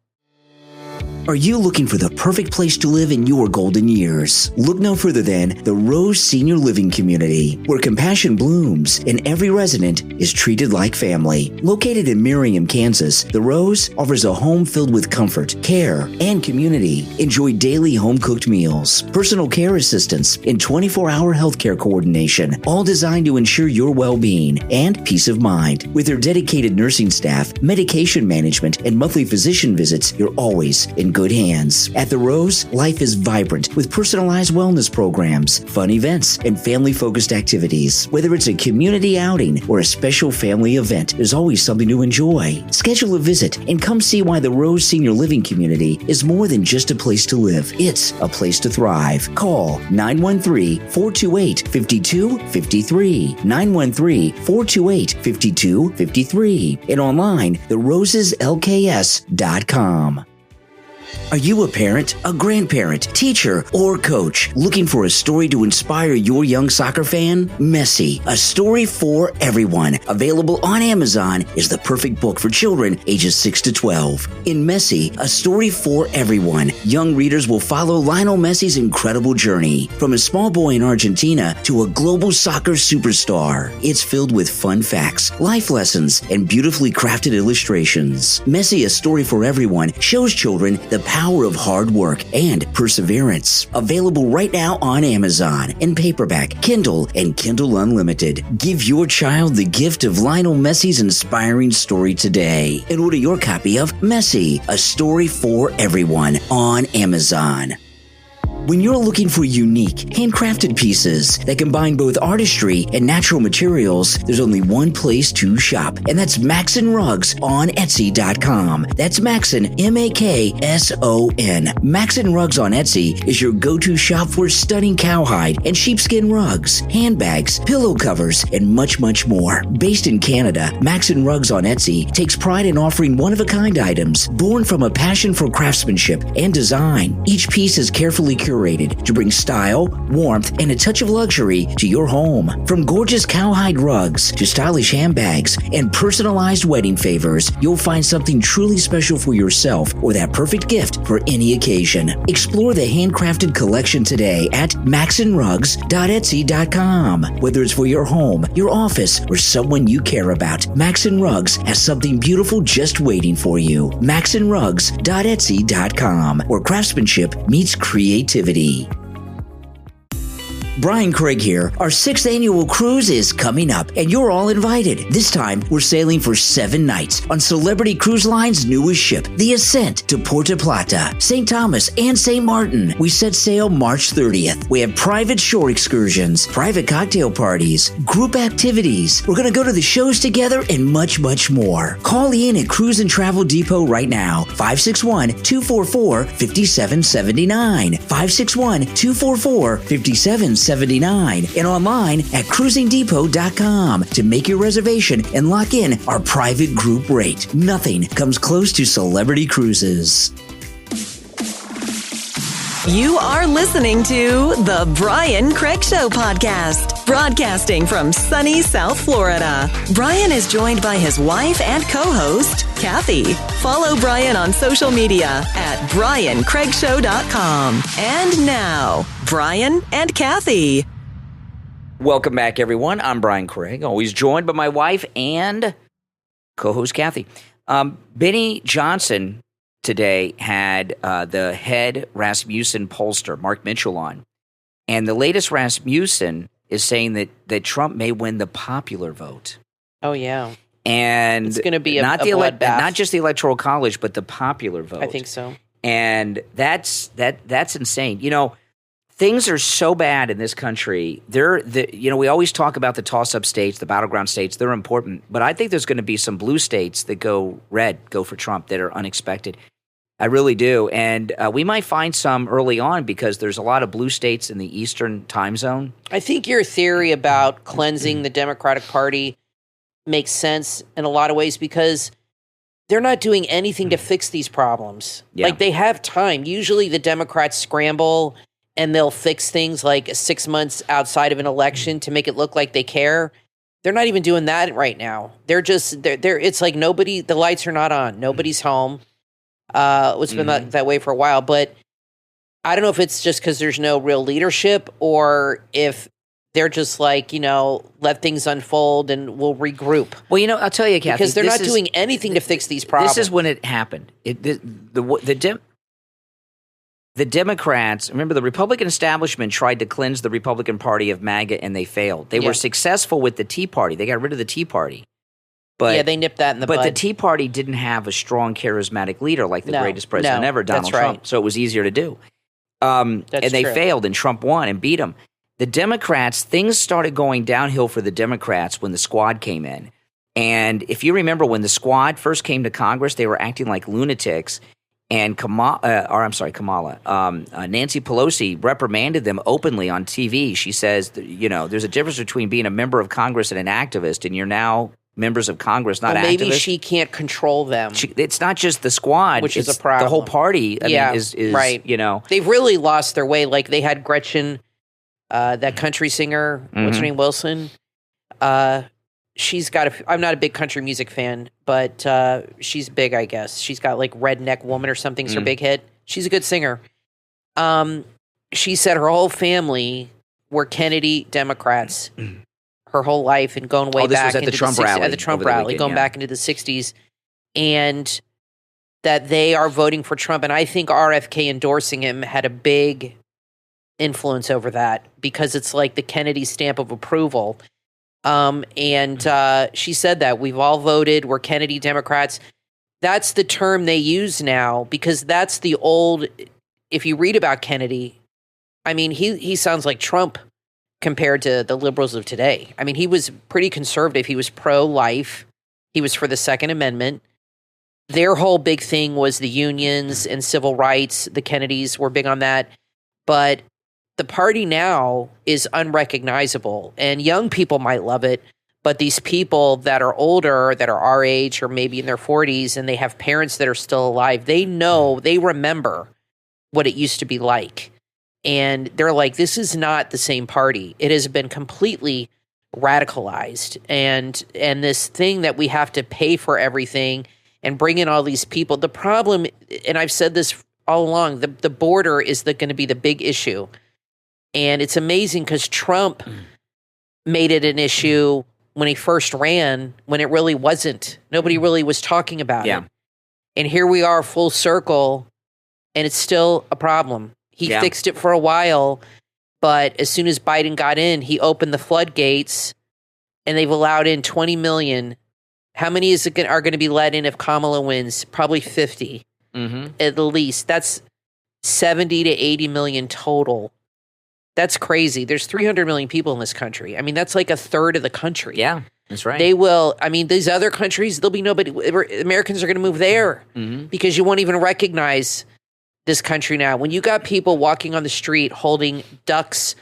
Are you looking for the perfect place to live in your golden years? Look no further than the Rose Senior Living Community, where compassion blooms and every resident is treated like family. Located in Merriam, Kansas, the Rose offers a home filled with comfort, care, and community. Enjoy daily home-cooked meals, personal care assistance, and 24-hour healthcare coordination, all designed to ensure your well-being and peace of mind. With their dedicated nursing staff, medication management, and monthly physician visits, you're always in good hands. At the Rose, life is vibrant with personalized wellness programs, fun events, and family-focused activities. Whether it's a community outing or a special family event, there's always something to enjoy. Schedule a visit and come see why the Rose Senior Living Community is more than just a place to live. It's a place to thrive. Call 913-428-5253. 913-428-5253. And online, theroseslks.com. Are you a parent, a grandparent, teacher, or coach looking for a story to inspire your young soccer fan? Messy, a story for everyone, available on Amazon, is the perfect book for children ages 6 to 12. In Messy, a story for everyone, young readers will follow Lionel Messi's incredible journey from a small boy in Argentina to a global soccer superstar. It's filled with fun facts, life lessons, and beautifully crafted illustrations. Messy, a story for everyone, shows children the power of hard work and perseverance. Available right now on Amazon in paperback, Kindle, and Kindle Unlimited. Give your child the gift of Lionel Messi's inspiring story today and order your copy of Messy, a story for everyone on Amazon. When you're looking for unique, handcrafted pieces that combine both artistry and natural materials, there's only one place to shop, and that's Maxon Rugs on Etsy.com. That's Maxon, M-A-K-S-O-N. Maxon Rugs on Etsy is your go-to shop for stunning cowhide and sheepskin rugs, handbags, pillow covers, and much, much more. Based in Canada, Maxon Rugs on Etsy takes pride in offering one-of-a-kind items born from a passion for craftsmanship and design. Each piece is carefully curated to bring style, warmth, and a touch of luxury to your home. From gorgeous cowhide rugs to stylish handbags and personalized wedding favors, you'll find something truly special for yourself or that perfect gift for any occasion. Explore the handcrafted collection today at maxonrugs.etsy.com. Whether it's for your home, your office, or someone you care about, Maxon Rugs has something beautiful just waiting for you. maxonrugs.etsy.com, where craftsmanship meets creativity. Brian Craig here. Our 6th annual cruise is coming up, and you're all invited. This time, we're sailing for 7 nights on Celebrity Cruise Line's newest ship, the Ascent, to Puerto Plata, St. Thomas, and St. Martin. We set sail March 30th. We have private shore excursions, private cocktail parties, group activities. We're going to go to the shows together and much, much more. Call in at Cruise and Travel Depot right now, 561-244-5779, 561-244-5779. And online at cruisingdepot.com to make your reservation and lock in our private group rate. Nothing comes close to Celebrity Cruises. You are listening to the Brian Craig Show podcast, broadcasting from sunny South Florida. Brian is joined by his wife and co-host, Kathy. Follow Brian on social media at BrianCraigShow.com. And now, Brian and Kathy. Welcome back, everyone. I'm Brian Craig, always joined by my wife and co-host Kathy. Benny Johnson today had the head Rasmussen pollster, Mark Mitchell, on. And the latest Rasmussen is saying that Trump may win the popular vote. Oh, yeah. And it's going to be not just the Electoral College, but the popular vote. I think so. And that's insane. You know, things are so bad in this country. We always talk about the toss-up states, the battleground states. They're important. But I think there's going to be some blue states that go red, go for Trump, that are unexpected. I really do. And we might find some early on because there's a lot of blue states in the Eastern time zone. I think your theory about cleansing the Democratic Party makes sense in a lot of ways because they're not doing anything to fix these problems. Yeah. Like, they have time. Usually the Democrats scramble and they'll fix things like 6 months outside of an election to make it look like they care. They're not even doing that right now. They're it's like the lights are not on. Nobody's home. It's been that way for a while, but I don't know if it's just because there's no real leadership or if they're just like, let things unfold and we'll regroup. Well, I'll tell you, Kathy. Because they're not doing anything to fix these problems. This is when it happened. The Democrats, remember, the Republican establishment tried to cleanse the Republican Party of MAGA, and they failed. They were successful with the Tea Party. They got rid of the Tea Party. But, they nipped that in the bud. But the Tea Party didn't have a strong, charismatic leader like the greatest president ever, Donald Trump. So it was easier to do. And they failed, and Trump won and beat them. The Democrats, things started going downhill for the Democrats when the Squad came in. And if you remember, when the Squad first came to Congress, they were acting like lunatics. And Kamala, Nancy Pelosi reprimanded them openly on TV. She says, there's a difference between being a member of Congress and an activist, and you're now members of Congress, not activists. Maybe she can't control them. It's not just the Squad, which is a problem. The whole party. I mean, is right. They've really lost their way. Like they had Gretchen, that country singer, what's her name, Wilson. She's got I'm not a big country music fan, but she's big, I guess. She's got like Redneck Woman or something's her big hit. She's a good singer. She said her whole family were Kennedy Democrats her whole life and going way back into the Trump rally. At the Trump rally, going back into the 60s. And that they are voting for Trump. And I think RFK endorsing him had a big influence over that because it's like the Kennedy stamp of approval. And she said that we've all voted. We're Kennedy Democrats. That's the term they use now because that's the old. If you read about Kennedy, I mean, he sounds like Trump compared to the liberals of today. I mean, he was pretty conservative. He was pro-life. He was for the Second Amendment. Their whole big thing was the unions and civil rights. The Kennedys were big on that. But the party now is unrecognizable, and young people might love it, but these people that are older, that are our age or maybe in their 40s, and they have parents that are still alive, they remember what it used to be like. And they're like, this is not the same party. It has been completely radicalized. And this thing that we have to pay for everything and bring in all these people. The problem, and I've said this all along, the border is going to be the big issue. And it's amazing because Trump made it an issue when he first ran, when it really wasn't. Nobody really was talking about it. And here we are full circle, and it's still a problem. He fixed it for a while, but as soon as Biden got in, he opened the floodgates, and they've allowed in 20 million. How many are going to be let in if Kamala wins? Probably 50 at the least. That's 70 to 80 million total. That's crazy. There's 300 million people in this country. I mean, that's like a third of the country. Yeah, that's right. They will, I mean, these other countries, there'll be nobody. Americans are going to move there because you won't even recognize this country now. When you got people walking on the street holding ducks,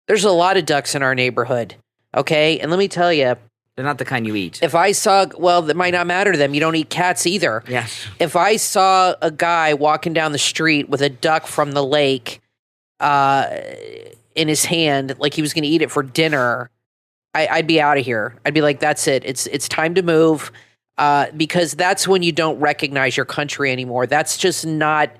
there's a lot of ducks in our neighborhood, okay? And let me tell you. They're not the kind you eat. If I saw, well, that might not matter to them. You don't eat cats either. Yes. If I saw a guy walking down the street with a duck from the lake in his hand, like he was going to eat it for dinner, I'd be out of here. I'd be like, that's it. It's time to move because that's when you don't recognize your country anymore. That's just not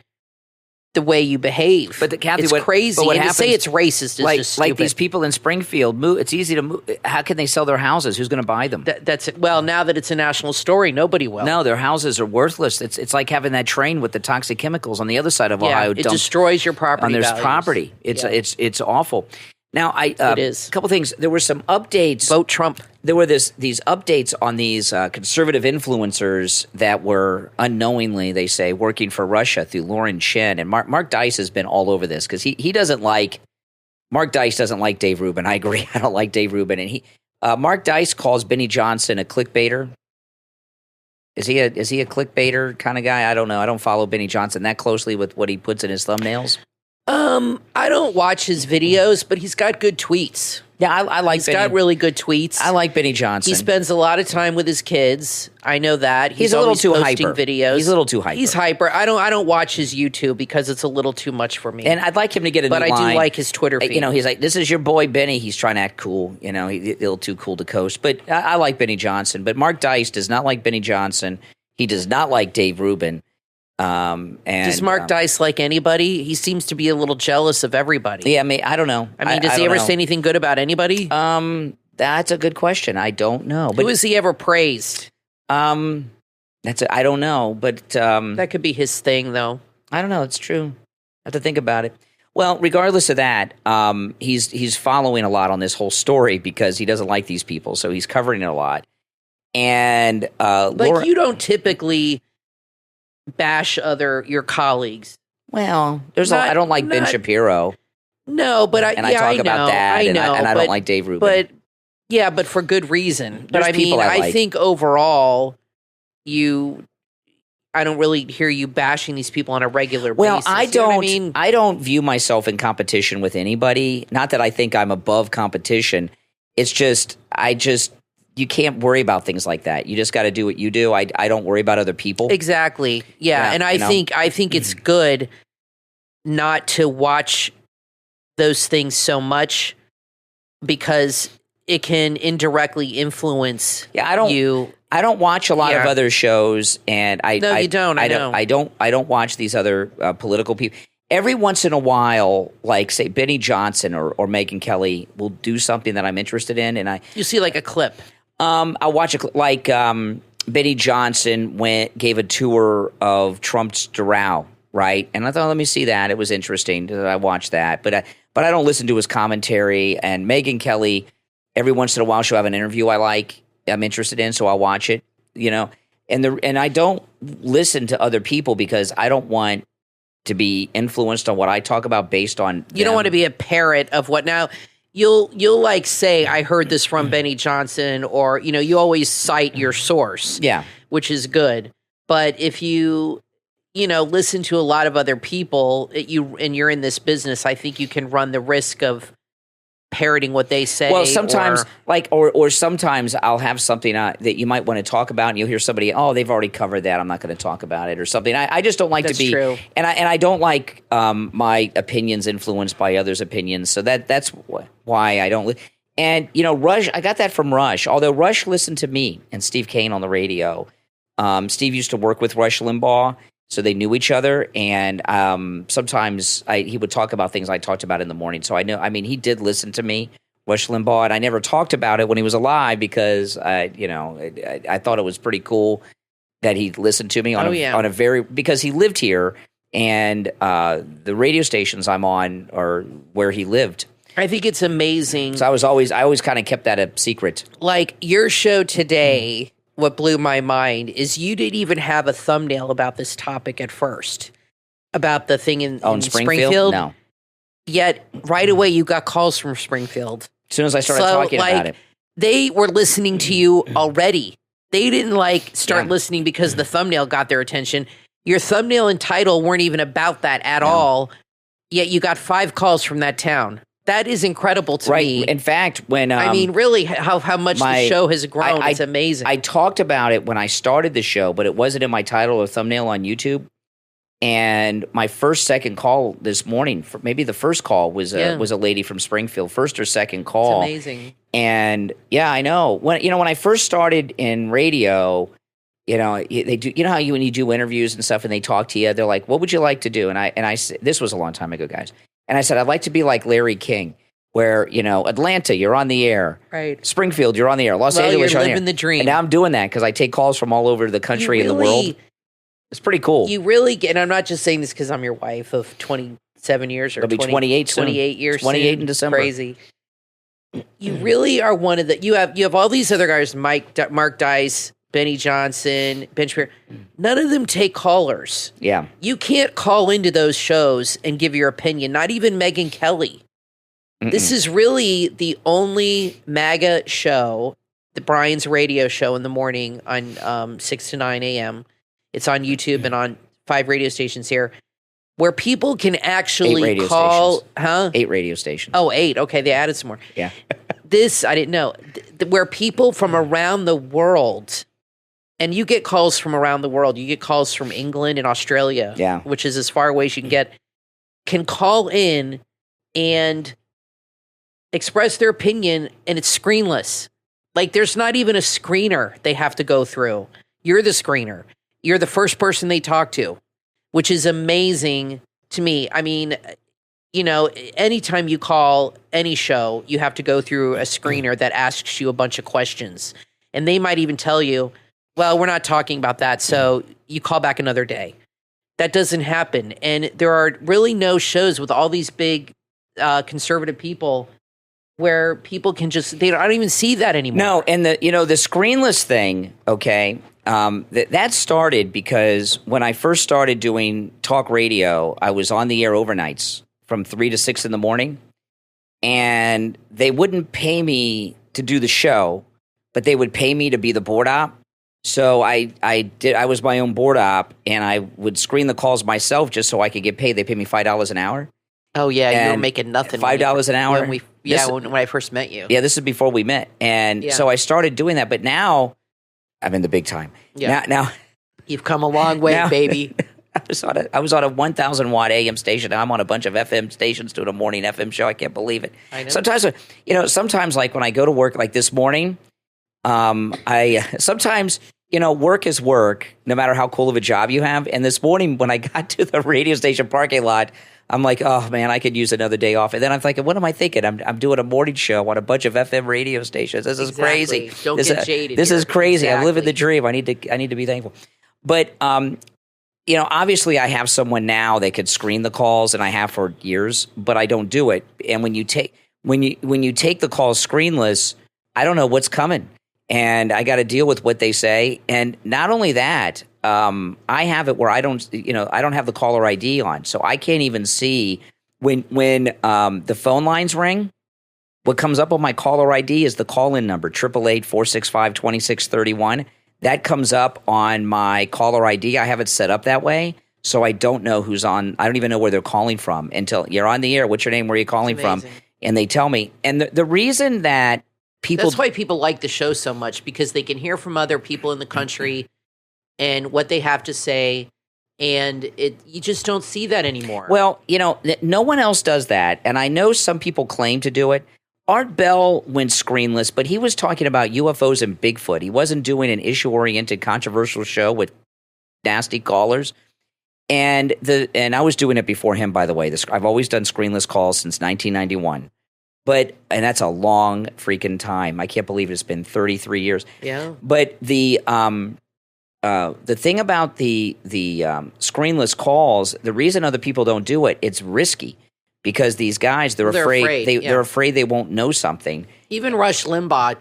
the way you behave. But Kathy, it's crazy. And to say it's racist is just stupid. Like these people in Springfield, it's easy to move. How can they sell their houses? Who's going to buy them? That's it. Well, now that it's a national story, nobody will. No, their houses are worthless. It's like having that train with the toxic chemicals on the other side of Ohio. It destroys your property on their values. property. It's awful. Now, it is. A couple things. There were some updates. Vote Trump. There were these updates on these conservative influencers that were unknowingly, they say, working for Russia through Lauren Chen. And Mark Dice has been all over this because he doesn't like – Mark Dice doesn't like Dave Rubin. I agree. I don't like Dave Rubin. And Mark Dice calls Benny Johnson a clickbaiter. Is he a clickbaiter kind of guy? I don't know. I don't follow Benny Johnson that closely with what he puts in his thumbnails. I don't watch his videos, but he's got good tweets. Yeah, I like Benny. He's got really good tweets. I like Benny Johnson. He spends a lot of time with his kids. I know that. He's a little too hyper. Videos. He's a little too hyper. He's hyper. I don't watch his YouTube because it's a little too much for me. And I'd like him to get a new line. But I do like his Twitter feed. You know, he's like, this is your boy Benny. He's trying to act cool. You know, he's a little too cool to coast. But I like Benny Johnson. But Mark Dice does not like Benny Johnson. He does not like Dave Rubin. And does Mark Dice like anybody? He seems to be a little jealous of everybody. Yeah, I don't know. I mean, does he ever say anything good about anybody? That's a good question. I don't know. But who has he ever praised? I don't know, but that could be his thing, though. I don't know. It's true. I have to think about it. Well, regardless of that, he's following a lot on this whole story because he doesn't like these people, so he's covering it a lot. And Laura, you don't typically bash your colleagues. Well, I don't like Ben Shapiro. No, but I talk about that. And I don't like Dave Rubin. But for good reason. There's but I mean, I like. think overall, I don't really hear you bashing these people on a regular basis. Well, I don't. I mean? I don't view myself in competition with anybody. Not that I think I'm above competition. It's just you can't worry about things like that. You just got to do what you do. I don't worry about other people. Exactly. Yeah, and I think it's good not to watch those things so much because it can indirectly influence you. I don't watch a lot of other shows, and I don't watch these other political people. Every once in a while, like say Benny Johnson or Megyn Kelly will do something that I'm interested in, and you see like a clip. I watch Benny Johnson gave a tour of Trump's Doral, right? And I thought, let me see that. It was interesting. I watched that, but I don't listen to his commentary. And Megyn Kelly, every once in a while, she'll have an interview I'm interested in, so I'll watch it. And I don't listen to other people because I don't want to be influenced on what I talk about based on. You don't want to be a parrot of what now. You'll like say, I heard this from Benny Johnson, or, you always cite your source. Yeah. Which is good. But if you listen to a lot of other people, and you're in this business, I think you can run the risk of parroting what they say. Well, sometimes or sometimes I'll have something that you might want to talk about, and you'll hear somebody, they've already covered that, I'm not going to talk about it or something. I just don't like to be true. And I don't like my opinions influenced by others' opinions. So that's why I don't. And Rush, I got that from Rush. Although Rush listened to me and Steve Kane on the radio. Steve used to work with Rush Limbaugh, so they knew each other, and sometimes he would talk about things I talked about in the morning. So I know, he did listen to me, Rush Limbaugh, and I never talked about it when he was alive because I thought it was pretty cool that he listened to me because he lived here, and the radio stations I'm on are where he lived. I think it's amazing. So I always kind of kept that a secret. Like your show today. What blew my mind is you didn't even have a thumbnail about this topic at first, about the thing in Springfield. No. Yet right away you got calls from Springfield. As soon as I started talking about it. They were listening to you already. They didn't start listening because the thumbnail got their attention. Your thumbnail and title weren't even about that at all, yet you got 5 calls from that town. That is incredible to me. In fact, when really, how much the show has grown, it's amazing. I talked about it when I started the show, but it wasn't in my title or thumbnail on YouTube. And my second call this morning, maybe the first call was a lady from Springfield, first or second call. It's amazing. And I know when I first started in radio, they do. You know how when you do interviews and stuff, and they talk to you, they're like, "What would you like to do?" And I said, this was a long time ago, guys. And I said, I'd like to be like Larry King, where, Atlanta, you're on the air. Right. Springfield, you're on the air. Los Angeles, you're on the air. Living the dream. And now I'm doing that because I take calls from all over the country and the world. It's pretty cool. You really get, and I'm not just saying this because I'm your wife of 27 years or It'll be 28 soon. 28 years 28 soon. in December. Crazy. You really are one of the, you have all these other guys, Mark Dice, Benny Johnson, Ben Shapiro. None of them take callers. Yeah. You can't call into those shows and give your opinion, not even Megyn Kelly. Mm-mm. This is really the only MAGA show, the Brian's radio show in the morning on 6 to 9 a.m. It's on YouTube and on 5 radio stations here, where people can actually call. Stations. 8 radio stations. Oh, 8. Okay, they added some more. Yeah. This, I didn't know. Where people from around the world... And you get calls from around the world. You get calls from England and Australia, which is as far away as you can call in and express their opinion, and it's screenless. Like, there's not even a screener they have to go through. You're the screener. You're the first person they talk to. which is amazing to me. I mean, you know, anytime you call any show, you have to go through a screener that asks you a bunch of questions. And they might even tell you, well, we're not talking about that, so you call back another day. That doesn't happen. And there are really no shows with all these big conservative people where people can just, I don't even see that anymore. No, and the screenless thing, okay, that started because when I first started doing talk radio, I was on the air overnights from 3 to 6 in the morning, and they wouldn't pay me to do the show, but they would pay me to be the board op. So I was my own board op, and I would screen the calls myself just so I could get paid. They paid me $5 an hour. Oh yeah, you were making nothing. $5 an hour. When I first met you. Yeah, this is before we met, and so I started doing that. But now I'm in the big time. Yeah. Now you've come a long way, baby. I was on a 1,000 watt AM station. Now I'm on a bunch of FM stations doing a morning FM show. I can't believe it. I know. Sometimes like when I go to work, like this morning, sometimes work is work, no matter how cool of a job you have. And this morning when I got to the radio station parking lot, I'm like, oh man, I could use another day off. And then I'm thinking, what am I thinking? I'm doing a morning show on a bunch of FM radio stations. This is crazy. Don't get jaded. This is crazy. Exactly. I'm living the dream. I need to be thankful. But obviously I have someone now that could screen the calls, and I have for years, but I don't do it. And when you take the calls screenless, I don't know what's coming, and I got to deal with what they say. And not only that, I have it where I don't have the caller ID on, so I can't even see when the phone lines ring. What comes up on my caller ID is the call-in number, 888-465-2631. That comes up on my caller ID. I have it set up that way, so I don't know who's on. I don't even know where they're calling from until you're on the air. What's your name? Where are you calling from? And they tell me. And the reason that people— That's why people like the show so much, because they can hear from other people in the country and what they have to say, and you just don't see that anymore. Well, no one else does that, and I know some people claim to do it. Art Bell went screenless, but he was talking about UFOs and Bigfoot. He wasn't doing an issue-oriented, controversial show with nasty callers. And I was doing it before him, by the way. I've always done screenless calls since 1991. And that's a long freaking time. I can't believe it's been 33 years. Yeah. But the thing about the screenless calls, the reason other people don't do it, it's risky. Because these guys, they're afraid they're afraid they won't know something. Even Rush Limbaugh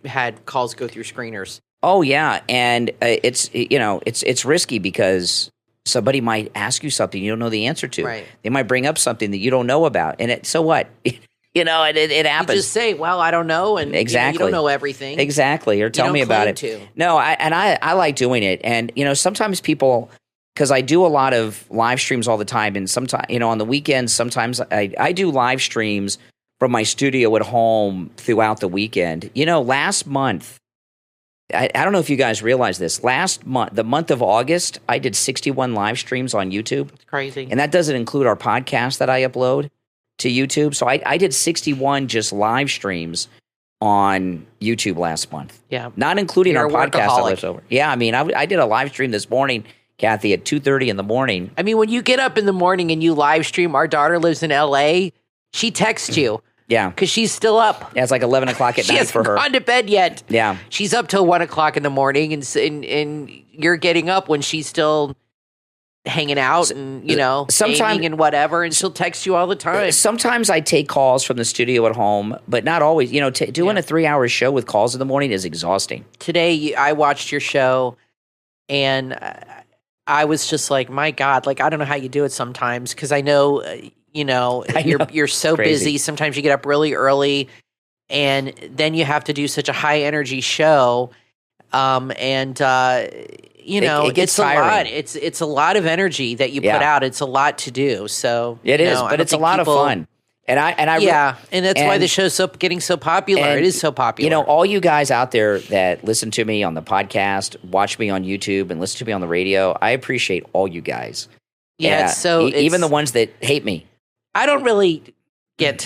had calls go through screeners. Oh yeah, and it's risky because somebody might ask you something you don't know the answer to. Right. They might bring up something that you don't know about, and so what? It happens. You just say, "Well, I don't know," and exactly. You don't know everything. Exactly, or tell me about it. No, I like doing it, and sometimes people. Because I do a lot of live streams all the time, and sometimes, on the weekends, sometimes I do live streams from my studio at home throughout the weekend. Last month, I don't know if you guys realize this. Last month, the month of August, I did 61 live streams on YouTube. It's crazy. And that doesn't include our podcast that I upload to YouTube. So I did 61 just live streams on YouTube last month. Yeah. Not including You're our podcast that workaholic. was over. Yeah, I mean, I did a live stream this morning, Kathy, at 2:30 in the morning. I mean, when you get up in the morning and you live stream, our daughter lives in L.A., she texts you. Yeah. Because she's still up. Yeah, it's like 11 o'clock at night for her. She hasn't gone to bed yet. Yeah. She's up till 1 o'clock in the morning, and you're getting up when she's still hanging out and, gaming and whatever, and she'll text you all the time. Sometimes I take calls from the studio at home, but not always. Doing a 3-hour show with calls in the morning is exhausting. Today, I watched your show, and I was just like, my God, like, I don't know how you do it sometimes, because I know, you're so busy. Sometimes you get up really early, and then you have to do such a high energy show. It gets tiring. a lot. It's a lot of energy that you put out. It's a lot to do. So it is, but it's a lot of fun. And that's why the show's getting so popular. It is so popular. All you guys out there that listen to me on the podcast, watch me on YouTube, and listen to me on the radio, I appreciate all you guys. Yeah, even the ones that hate me. I don't really get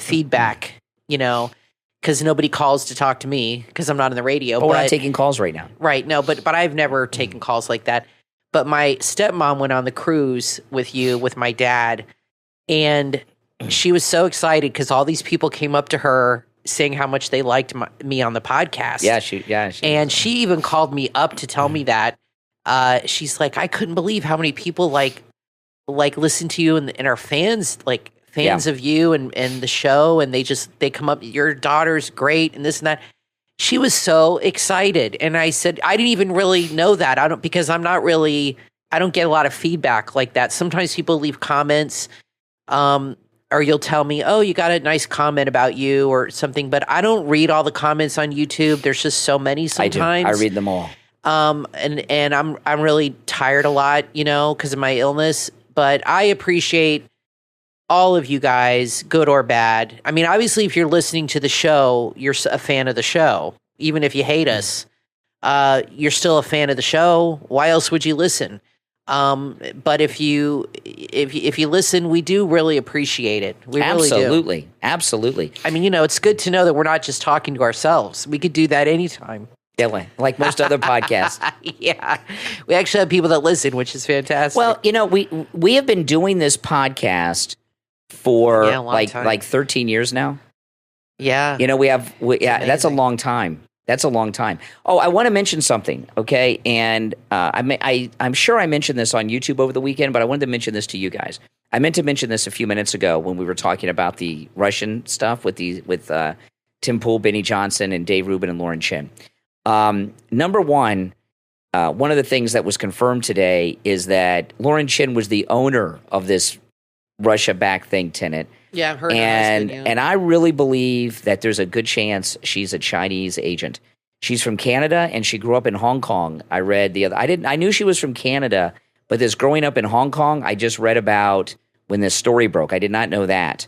feedback, because nobody calls to talk to me because I'm not on the radio. But we're not taking calls right now. Right, no, but I've never taken calls like that. but my stepmom went on the cruise with you, with my dad, and she was so excited because all these people came up to her saying how much they liked me on the podcast. And she even called me up to tell me that. She's like, I couldn't believe how many people like listen to you and are fans, like fans of you and the show, and they come up, your daughter's great and this and that. She was so excited, and I said, I didn't even really know that. Because I don't get a lot of feedback like that. Sometimes people leave comments, or you'll tell me, oh, you got a nice comment about you or something, but I don't read all the comments on YouTube. There's just so many sometimes. I read them all. And I'm really tired a lot, because of my illness, but I appreciate all of you guys, good or bad. I mean, obviously, if you're listening to the show, you're a fan of the show. Even if you hate us, you're still a fan of the show. Why else would you listen? But if you listen, we do really appreciate it. We really do. Absolutely. I mean, it's good to know that we're not just talking to ourselves. We could do that anytime. Yeah, like most other podcasts. Yeah. We actually have people that listen, which is fantastic. Well, we have been doing this podcast for like 13 years now. Yeah. That's a long time. That's a long time. Oh, I want to mention something, okay? And I'm sure I mentioned this on YouTube over the weekend, but I wanted to mention this to you guys. I meant to mention this a few minutes ago when we were talking about the Russian stuff with Tim Pool, Benny Johnson, and Dave Rubin and Lauren Chin. Number one of the things that was confirmed today is that Lauren Chin was the owner of this Russia-backed think tank. Yeah, I've heard and I really believe that there's a good chance she's a Chinese agent. She's from Canada and she grew up in Hong Kong. I read I knew she was from Canada, but this growing up in Hong Kong, I just read about when this story broke. I did not know that.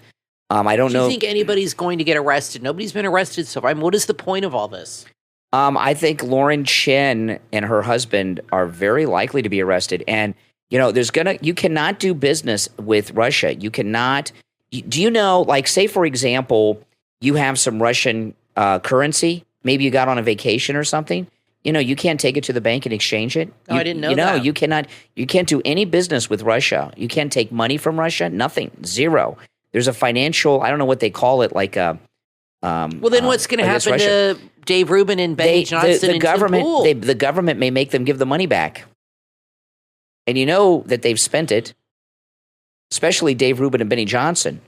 I don't know. Do you think anybody's going to get arrested? Nobody's been arrested so far. What is the point of all this? I think Lauren Chin and her husband are very likely to be arrested. And, you cannot do business with Russia. You cannot. Do you know, say, for example, you have some Russian currency, maybe you got on a vacation or something, you can't take it to the bank and exchange it. I didn't know that. You can't do any business with Russia. You can't take money from Russia, nothing, zero. There's a financial, I don't know what they call it, well, then what's going to happen to Dave Rubin and Benny Johnson and government, Tim Pool? The government may make them give the money back. And you know that they've spent it. Especially Dave Rubin and Benny Johnson,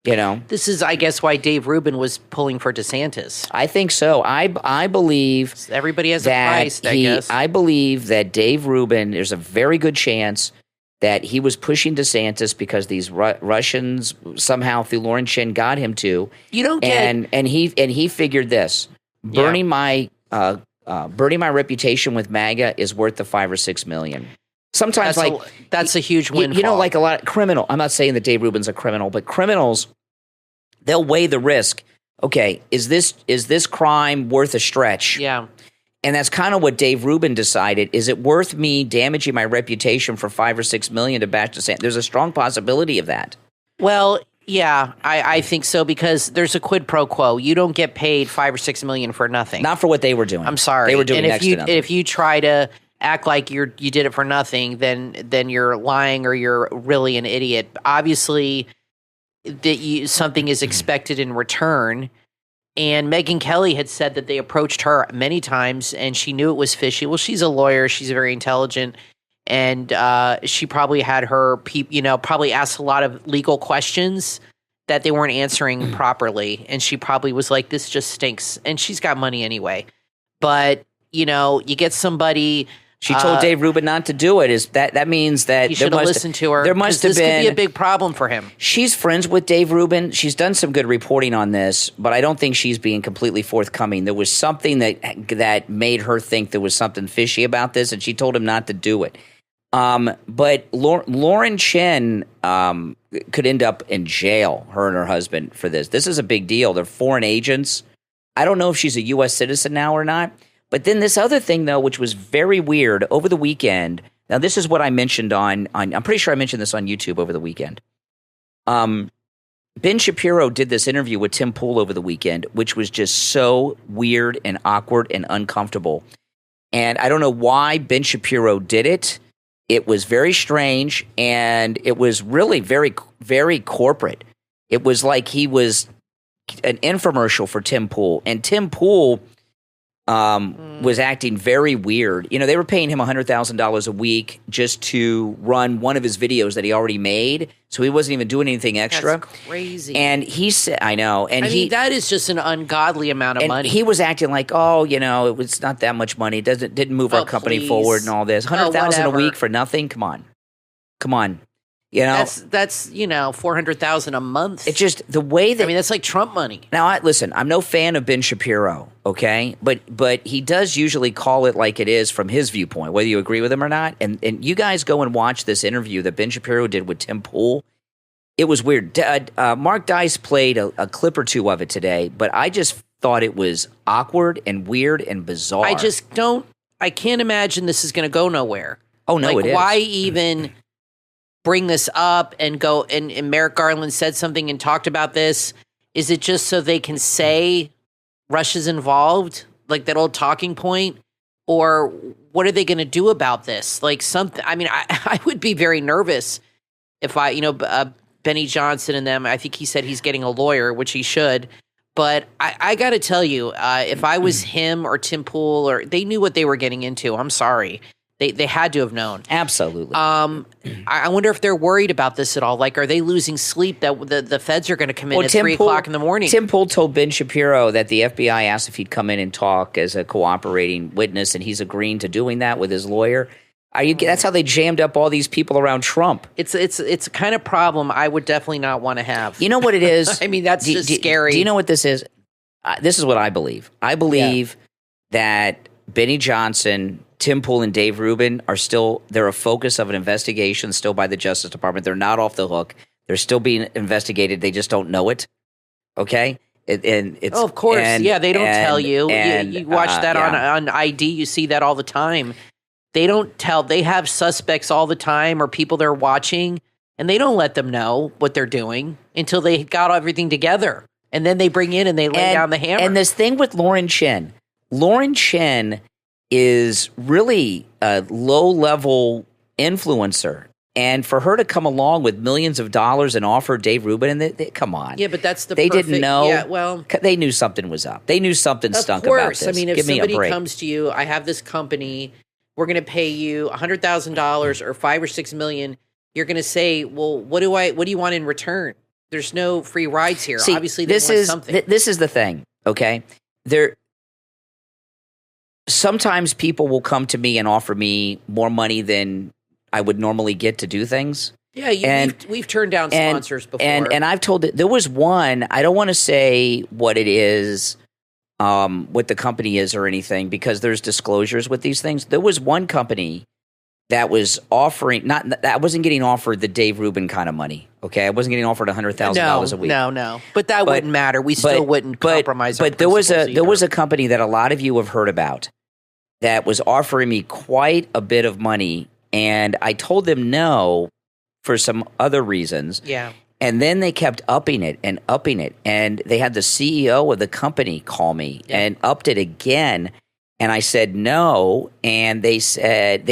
This is, I guess, why Dave Rubin was pulling for DeSantis. I think so. I believe everybody has a price, I guess. I believe that Dave Rubin, there's a very good chance that he was pushing DeSantis because these Russians somehow through Lauren Chin got him to. You don't get and he figured this. Burning my reputation with MAGA is worth the $5 or $6 million. Sometimes that's a huge windfall. Like a lot of criminal. I'm not saying that Dave Rubin's a criminal, but criminals, they'll weigh the risk. Okay, is this crime worth a stretch? Yeah. And that's kind of what Dave Rubin decided. Is it worth me damaging my reputation for $5 or $6 million to bash DeSantis? There's a strong possibility of that. Well, yeah, I think so because there's a quid pro quo. You don't get paid $5 or $6 million for nothing. Not for what they were doing. I'm sorry. They were doing next to nothing. If you try to act like you did it for nothing, then you're lying or you're really an idiot. Obviously, something is expected in return. And Megyn Kelly had said that they approached her many times, and she knew it was fishy. Well, she's a lawyer; she's very intelligent, and she probably had her probably asked a lot of legal questions that they weren't answering properly, and she probably was like, "This just stinks," and she's got money anyway. But you get somebody. She told Dave Rubin not to do it. That means that he should have listened to her. There must have been. This could be a big problem for him. She's friends with Dave Rubin. She's done some good reporting on this, but I don't think she's being completely forthcoming. There was something that made her think there was something fishy about this, and she told him not to do it. But Lauren Chin could end up in jail, her and her husband, for this. This is a big deal. They're foreign agents. I don't know if she's a U.S. citizen now or not. But then this other thing, though, which was very weird over the weekend. Now, this is what I mentioned on I'm pretty sure I mentioned this on YouTube over the weekend. Ben Shapiro did this interview with Tim Pool over the weekend, which was just so weird and awkward and uncomfortable. And I don't know why Ben Shapiro did it. It was very strange, and it was really very, very corporate. It was like he was an infomercial for Tim Pool, and Tim Pool was acting very weird. You know, they were paying him $100,000 a week just to run one of his videos that he already made, so he wasn't even doing anything extra. That's crazy. And he said, I know. And I mean, that is just an ungodly amount of money. He was acting like, oh, you know, it was not that much money. It didn't move our company forward and all this. $100,000 a week for nothing? Come on. You know, that's $400,000 a month. It's just the way that, I mean, that's like Trump money. Now, listen, I'm no fan of Ben Shapiro, okay, but he does usually call it like it is from his viewpoint, whether you agree with him or not. And you guys go and watch this interview that Ben Shapiro did with Tim Pool. It was weird. Mark Dice played a clip or two of it today, but I just thought it was awkward and weird and bizarre. I can't imagine this is going to go nowhere. Oh no, it is. Why even bring this up and go and Merrick Garland said something and talked about this? Is it just so they can say Russia's involved, like that old talking point? Or what are they going to do about this? Like something, I mean, I would be very nervous if Benny Johnson and them, I think he said he's getting a lawyer, which he should. But I got to tell you, if I was him or Tim Pool, or they knew what they were getting into, I'm sorry. They had to have known. Absolutely. I wonder if they're worried about this at all. Like, are they losing sleep that the feds are going to come in at 3 o'clock in the morning? Tim Pool told Ben Shapiro that the FBI asked if he'd come in and talk as a cooperating witness, and he's agreeing to doing that with his lawyer. That's how they jammed up all these people around Trump. It's a kind of problem I would definitely not want to have. You know what it is? I mean, that's just scary. Do you know what this is? This is what I believe. I believe that Benny Johnson, Tim Pool, and Dave Rubin they're a focus of an investigation still by the Justice Department. They're not off the hook. They're still being investigated. They just don't know it. Okay? Of course. They don't tell you. You watch that on ID. You see that all the time. They don't tell. They have suspects all the time or people they're watching, and they don't let them know what they're doing until they got everything together. And then they bring in and they lay down the hammer. And this thing with Lauren Chin is really a low-level influencer. And for her to come along with millions of dollars and offer Dave Rubin, and come on. Yeah, but that's they didn't know. Yeah, well, they knew something was up. They knew something stunk about this. I mean, if somebody comes to you, I have this company, we're going to pay you $100,000 or $5 or $6 million. You're going to say, well, what do you want in return? There's no free rides here. See, obviously, they want something. This is the thing. Okay, sometimes people will come to me and offer me more money than I would normally get to do things. Yeah, we've turned down sponsors before. And I've told it. There was one, I don't want to say what it is, what the company is or anything, because there's disclosures with these things. There was one company that was offering, I wasn't getting offered the Dave Rubin kind of money. Okay, I wasn't getting offered $100,000 a week. No. But that wouldn't matter. We still wouldn't compromise. But there was a company that a lot of you have heard about that was offering me quite a bit of money, and I told them no for some other reasons. Yeah. And then they kept upping it, and they had the CEO of the company call me and upped it again. And I said no, and they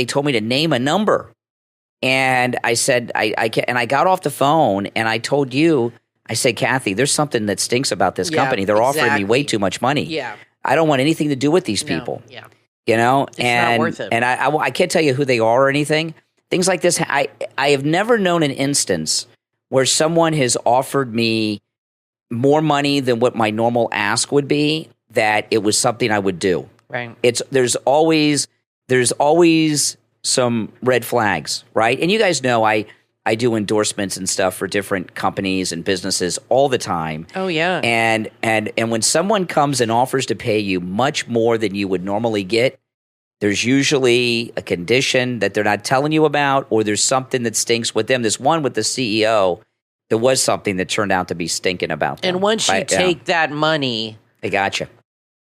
told me to name a number. And I said, I can't, and I got off the phone and I told you, I said, Kathy, there's something that stinks about this company. They're offering me way too much money. Yeah. I don't want anything to do with these people. No. Yeah. You know? It's not worth it. And I can't tell you who they are or anything. Things like this. I have never known an instance where someone has offered me more money than what my normal ask would be, that it was something I would do. Right. There's always some red flags, right? And you guys know I do endorsements and stuff for different companies and businesses all the time. Oh yeah. And when someone comes and offers to pay you much more than you would normally get, there's usually a condition that they're not telling you about, or there's something that stinks with them. This one with the CEO, there was something that turned out to be stinking about them. And once you take that money, they got you.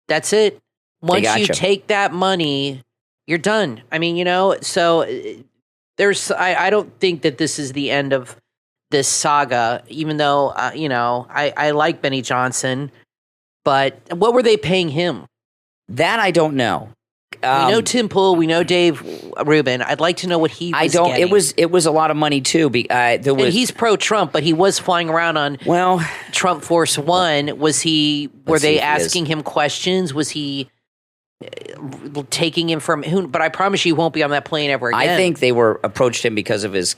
That's it. Once you take that money, you're done. I mean, so I don't think that this is the end of this saga, even though, I like Benny Johnson, but what were they paying him? That I don't know. We know Tim Pool. We know Dave Rubin. I'd like to know what he was getting. It was a lot of money too. And he's pro-Trump, but he was flying around on Trump Force One. Was he? Were they asking him questions? Was he taking him from who? But I promise you, he won't be on that plane ever again. I think they approached him because of his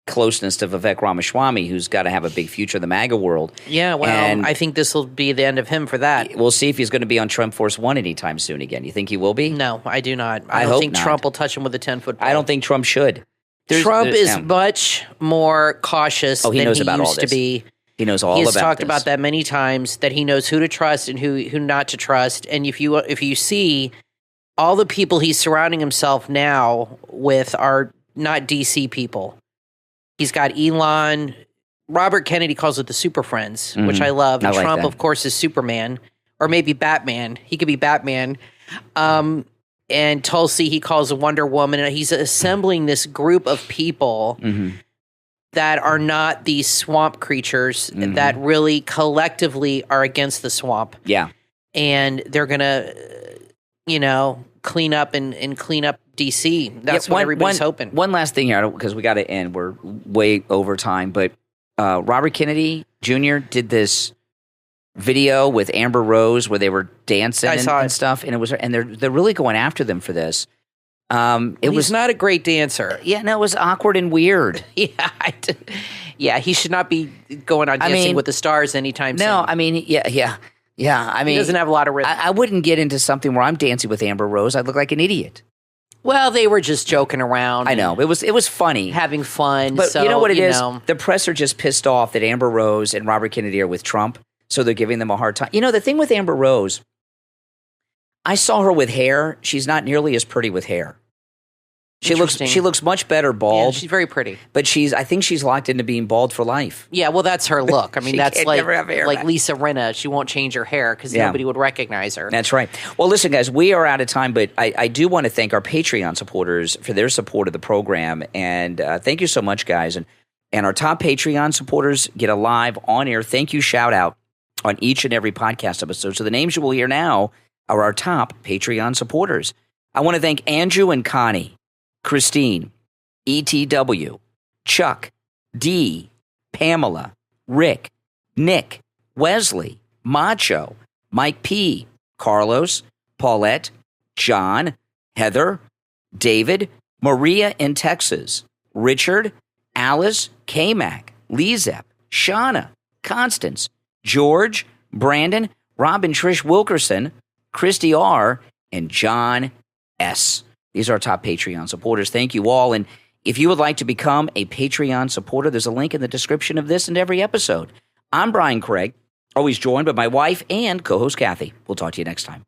closeness to Vivek Ramaswamy, who's got to have a big future in the MAGA world. Yeah, well, and I think this will be the end of him for that. We'll see if he's going to be on Trump Force One anytime soon again. You think he will be? No, I do not. I don't think Trump will touch him with a 10-foot pole. I don't think Trump should. Trump is much more cautious than he used to be. He knows all about this. He's talked about that many times, that he knows who to trust and who not to trust. And if you see, all the people he's surrounding himself now with are not DC people. He's got Elon. Robert Kennedy calls it the Super Friends, which I love. And Trump, of course, is Superman, or maybe Batman. He could be Batman. And Tulsi, he calls a Wonder Woman. And he's assembling this group of people that are not these swamp creatures that really collectively are against the swamp. Yeah. And they're going to, clean up and clean up DC. That's what everybody's hoping. One last thing here, because we got to end. We're way over time. But Robert Kennedy Jr. did this video with Amber Rose where they were dancing and stuff, and they're really going after them for this. He's not a great dancer. Yeah, no, it was awkward and weird. Yeah, he should not be going on Dancing with the Stars anytime soon. No, I mean, yeah. I mean, he doesn't have a lot of rhythm. I wouldn't get into something where I'm dancing with Amber Rose. I'd look like an idiot. Well, they were just joking around. I know. It was funny. Having fun. But you know what it is? The press are just pissed off that Amber Rose and Robert Kennedy are with Trump, so they're giving them a hard time. The thing with Amber Rose, I saw her with hair. She's not nearly as pretty with hair. She looks much better bald. Yeah, she's very pretty. But I think she's locked into being bald for life. Yeah, well, that's her look. I mean, that's like back. Lisa Rinna. She won't change her hair because nobody would recognize her. That's right. Well, listen, guys, we are out of time, but I do want to thank our Patreon supporters for their support of the program. And thank you so much, guys. And our top Patreon supporters get a live on-air thank you shout-out on each and every podcast episode. So the names you will hear now are our top Patreon supporters. I want to thank Andrew and Connie, Christine, ETW, Chuck, D, Pamela, Rick, Nick, Wesley, Macho, Mike P, Carlos, Paulette, John, Heather, David, Maria in Texas, Richard, Alice, K-Mac, LeeZep, Shawna, Constance, George, Brandon, Robin, Trish, Wilkerson, Christy R, and John S. These are our top Patreon supporters. Thank you all. And if you would like to become a Patreon supporter, there's a link in the description of this and every episode. I'm Brian Craig, always joined by my wife and co-host Kathy. We'll talk to you next time.